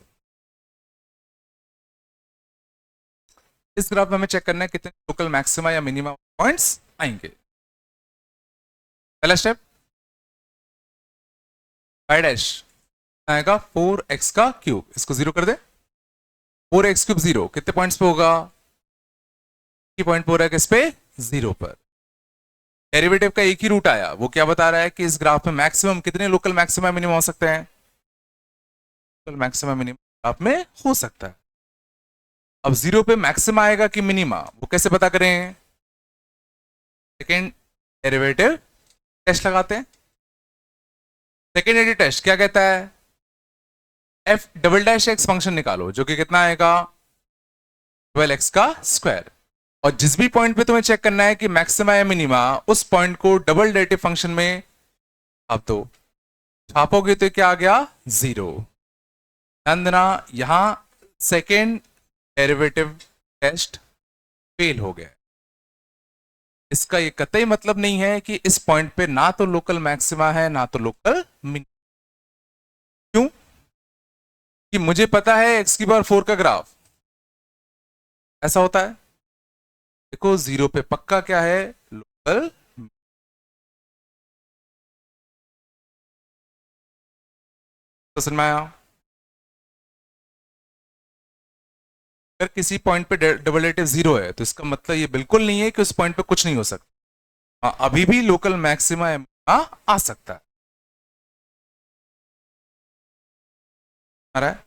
इस ग्राफ में हमें चेक करना है कितने लोकल मैक्सिमा या मिनिमा पॉइंट्स आएंगे। पहला स्टेप, y डैश आएगा 4x का क्यूब, इसको जीरो कर दे। 4x क्यूब जीरो कितने पॉइंट्स पे होगा, की पॉइंट पे हो रहा है किस पे, जीरो पर। डेरिवेटिव का एक ही रूट आया, वो क्या बता रहा है कि इस ग्राफ में मैक्सिमम कितने लोकल मैक्सिमा मिनिमम हो सकते हैं, लोकल मैक्सिमा मिनिमम ग्राफ में हो सकता है। अब जीरो पे मैक्सिमा आएगा कि मिनिमा, वो कैसे पता करें, सेकेंड डेरिवेटिव टेस्ट लगाते हैं। सेकेंड डेरिवेटिव टेस्ट क्या कहता है, F double dash X function निकालो जो कि कितना आएगा 12x का स्क्वायर। और जिस भी पॉइंट पे तुम्हें चेक करना है कि मैक्सिमा या मिनिमा, उस पॉइंट को डबल डेरिवेटिव फंक्शन में आप तो छापोगे तो क्या आ गया, जीरो। ध्यान देना यहां सेकेंड डेरिवेटिव टेस्ट फेल हो गया। इसका ये कतई मतलब नहीं है कि इस पॉइंट पे ना तो लोकल मैक्सिमा है ना तो लोकल मिनिमा। क्यों, कि मुझे पता है x की पावर 4 का ग्राफ ऐसा होता है। देखो जीरो पे पक्का क्या है, लोकल। तो समझ में आया, अगर किसी पॉइंट पे डबल डेरिवेटिव जीरो है तो इसका मतलब ये बिल्कुल नहीं है कि उस पॉइंट पे कुछ नहीं हो सकता। हाँ, अभी भी लोकल मैक्सिमा आ सकता है। आ रहा है,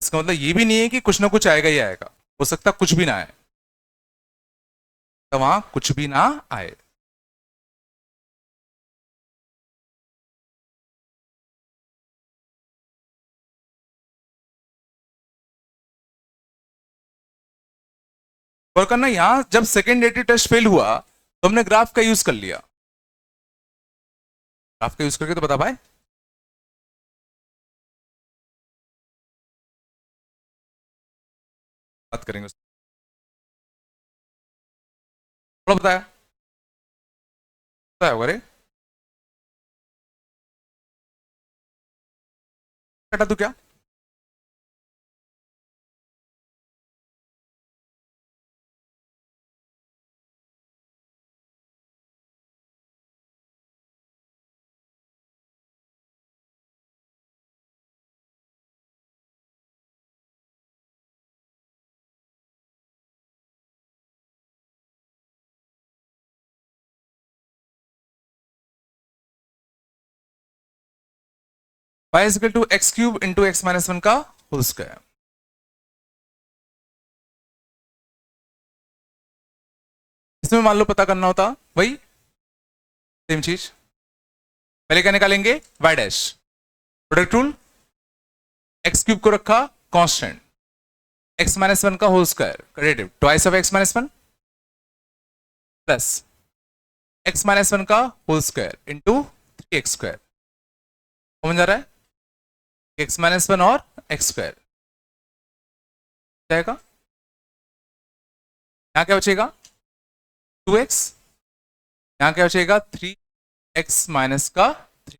इसका मतलब ये भी नहीं है कि कुछ ना कुछ आएगा ही आएगा, हो सकता कुछ भी ना आए, तो वहां कुछ भी ना आए। और करना, यहां जब सेकेंड डेरिवेटिव टेस्ट फेल हुआ तो हमने ग्राफ का यूज कर लिया। ग्राफ का यूज करके तो बता पाए। बात करेंगे थोड़ा बताया बताया होगा रे। कटा तू क्या? y is equal to X cube into X minus one का होल स्क्वायर। इसमें मान लो पता करना होता वही सेम चीज। पहले क्या निकालेंगे? y dash, product rule, x cube को रखा कांस्टेंट, एक्स माइनस वन का whole square derivative twice of x minus one plus x minus one का whole square into 3x square. समझ आ रहा है? एक्स माइनस वन और एक्स स्क्वायर जाएगा, यहां क्या बचेगा? 2x, यहां क्या बचेगा? 3x माइनस का 3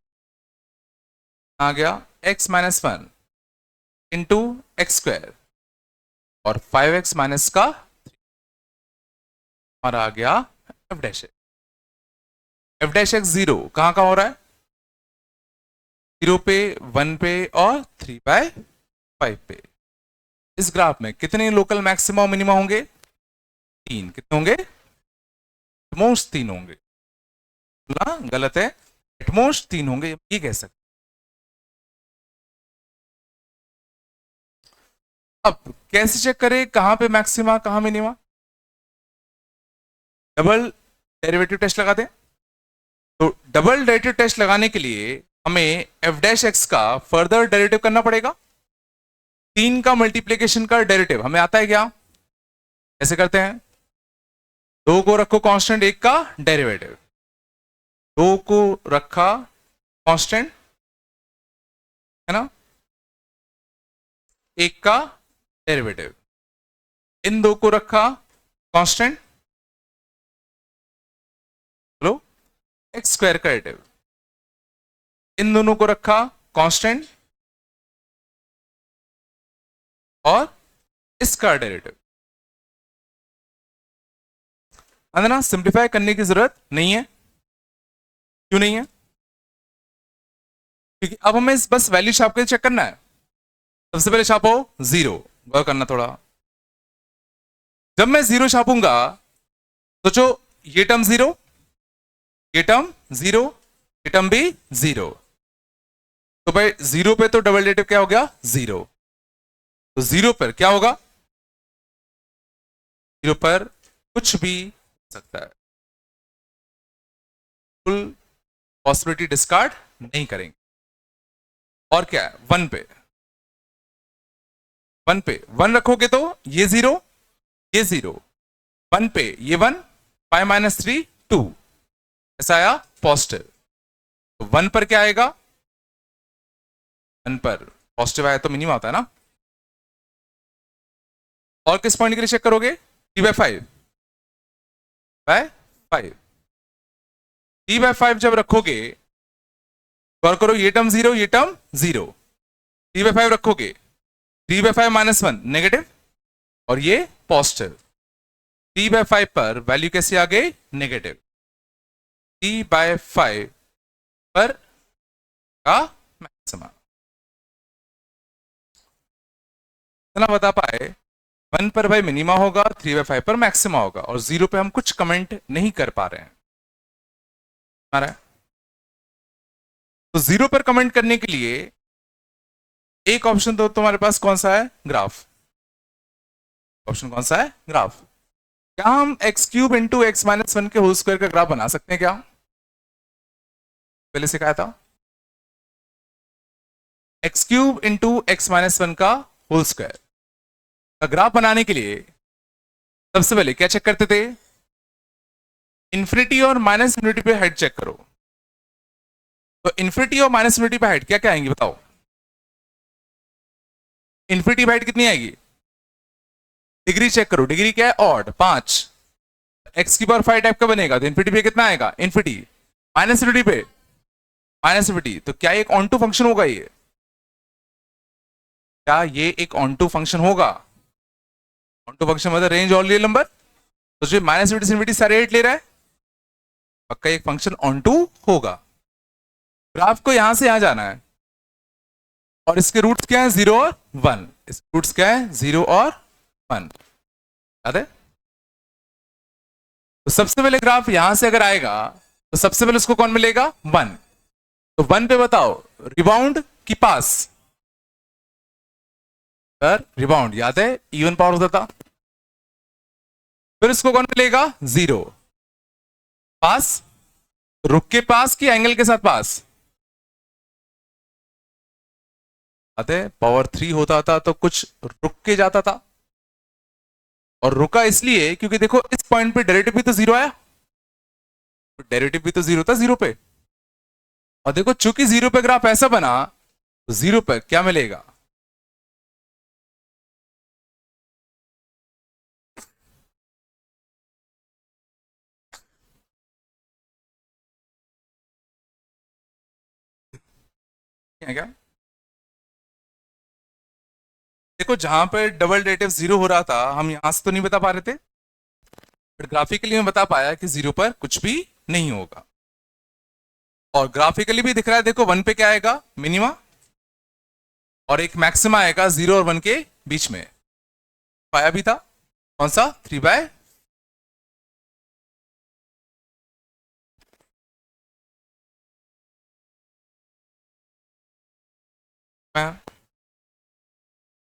आ गया x minus one into X square और 5x माइनस का 3 और आ गया f dash. f dash x zero कहां का हो रहा है? 0 पे, 1 पे और 3/5 पे। इस ग्राफ में कितने लोकल मैक्सिमा और मिनिमा होंगे? 3। कितने होंगे? एटमोस्ट 3 होंगे। ना गलत है, एटमोस्ट 3 होंगे ये कह सकते। अब कैसे चेक करें कहां पे मैक्सिमा कहां मिनिमा? डबल डेरिवेटिव टेस्ट लगा दें। तो डबल डेरिवेटिव टेस्ट लगाने के लिए हमें एफ डैश एक्स का फर्दर डेरिवेटिव करना पड़ेगा। 3 का मल्टीप्लीकेशन का डेरिवेटिव हमें आता है क्या? कैसे करते हैं? 2 को रखो कांस्टेंट, 1 का डेरिवेटिव, 2 को रखा कांस्टेंट है ना, 1 का डेरिवेटिव, इन 2 को रखा कांस्टेंट, चलो एक्स स्क्वायर का डेरिवेटिव, इन दोनों को रखा कांस्टेंट और इसका डेरिवेटिव। ना सिंप्लीफाई करने की जरूरत नहीं है। क्यों नहीं है? क्योंकि अब हमें बस वैल्यू छाप के चेक करना है। सबसे पहले छापो 0, गौर करना थोड़ा। जब मैं 0 छापूंगा सोचो ये टर्म 0, ये टर्म 0, ये टर्म भी 0, तो भाई 0 पे तो डबल डेरिवेटिव क्या हो गया? 0। तो 0 पर क्या होगा? 0 पर कुछ भी हो सकता है, फुल पॉसिबिलिटी डिस्कार्ड नहीं करेंगे। और क्या है? 1 पे, 1 पे 1 रखोगे तो ये 0, ये 0, 1 पे ये 1, 5 माइनस 3 2, ऐसा आया पॉजिटिव। तो 1 पर क्या आएगा? 1 पर पॉजिटिव आया तो मिनिमम होता है ना। और किस पॉइंट के लिए चेक करोगे? 3/5 5, 3/5 जब रखोगे, गौर करो ये टर्म 0, ये टर्म 0, 3/5 रखोगे, 3/5 माइनस 1 नेगेटिव और ये पॉजिटिव। 3/5 पर वैल्यू कैसी आ गई? नेगेटिव। 3/5 पर का मैक्सिमम इतना बता पाए। 1 पर भाई मिनिमा होगा, 3/5 पर मैक्सिमा होगा और 0 पे हम कुछ कमेंट नहीं कर पा रहे हैं। तो 0 पर कमेंट करने के लिए एक ऑप्शन तो तुम्हारे पास कौन सा है? ग्राफ। ऑप्शन कौन सा है? ग्राफ। क्या हम x cube into X minus one के होल स्क्वायर का ग्राफ बना सकते हैं क्या? पहले सिखाया था। X cube into X minus one का होल स्क्वायर का ग्राफ बनाने के लिए सबसे पहले क्या चेक करते थे? इन्फिनिटी और माइनस इन्फिनिटी पे हेड चेक करो। तो इन्फिनिटी और माइनस इन्फिनिटी पे हाइट क्या क्या आएंगी बताओ। इन्फिनिटी पे हाइट कितनी आएगी? डिग्री चेक करो, डिग्री क्या है? ऑड 5। एक्स की पावर 5 टाइप का बनेगा तो इन्फिनिटी पे कितना आएगा? इन्फिनिटी। माइनस इन्फिनिटी पे माइनस इन्फिनिटी, तो क्या एक ऑन टू फंक्शन होगा ये? क्या ये एक ऑन टू फंक्शन होगा? ऑन टू फंक्शन मतलब रेंज ऑल रियल नंबर, तो जो माइनस इन्फिनिटी से इन्फिनिटी सारे 8 ले रहा है, पक्का एक फंक्शन ऑन टू होगा। ग्राफ को यहां से यहां जाना है और इसके रूट्स क्या है? 0 और 1। इसके रूट्स क्या है? 0 और 1। याद है? तो सबसे पहले ग्राफ यहां से अगर आएगा तो सबसे पहले उसको कौन मिलेगा? 1। तो 1 पे बताओ रिबाउंड की पास। सर रिबाउंड याद है, इवन पावर होता था। फिर उसको कौन मिलेगा? 0 पास। रुक के पास कि एंगल के साथ पास? याद है पावर 3 होता था तो कुछ रुक के जाता था, और रुका इसलिए क्योंकि देखो इस पॉइंट पे डेरिवेटिव भी तो 0 आया, डेरिवेटिव भी तो 0 था 0 पे। और देखो चूंकि 0 पे ग्राफ ऐसा बना तो 0 पे क्या मिलेगा? क्या देखो जहां पर डबल डेरिवेटिव 0 हो रहा था हम यहां से तो नहीं बता पा रहे थे, बट ग्राफिकली मैं बता पाया कि 0 पर कुछ भी नहीं होगा। और ग्राफिकली भी दिख रहा है, देखो 1 पे क्या आएगा? मिनिमा, और एक मैक्सिमा आएगा 0 और 1 के बीच में। पाया भी था कौन सा? 3/।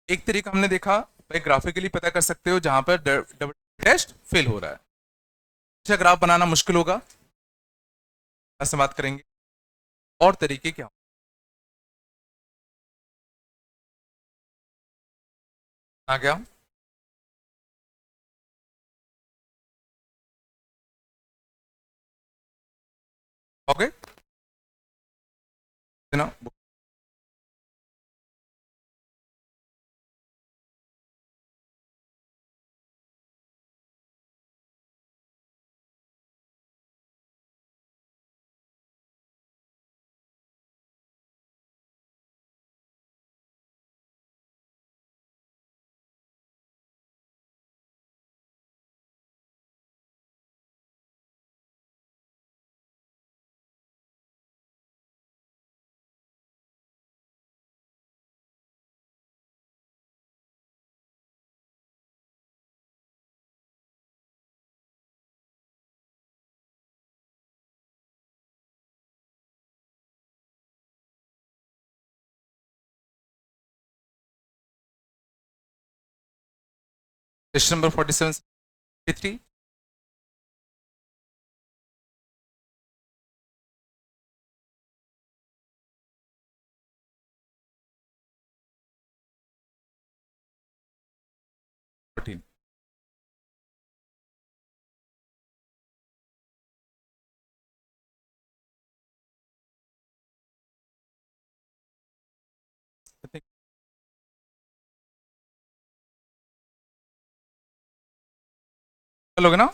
एक तरीका हमने देखा भाई, ग्राफिकली पता कर सकते हो जहां पर डबल टेस्ट फेल हो रहा है। अच्छा ग्राफ बनाना मुश्किल होगा, ऐसे बात करेंगे। और तरीके क्या? आ गया। ओके ना। Question number 47 14। लोगे ना?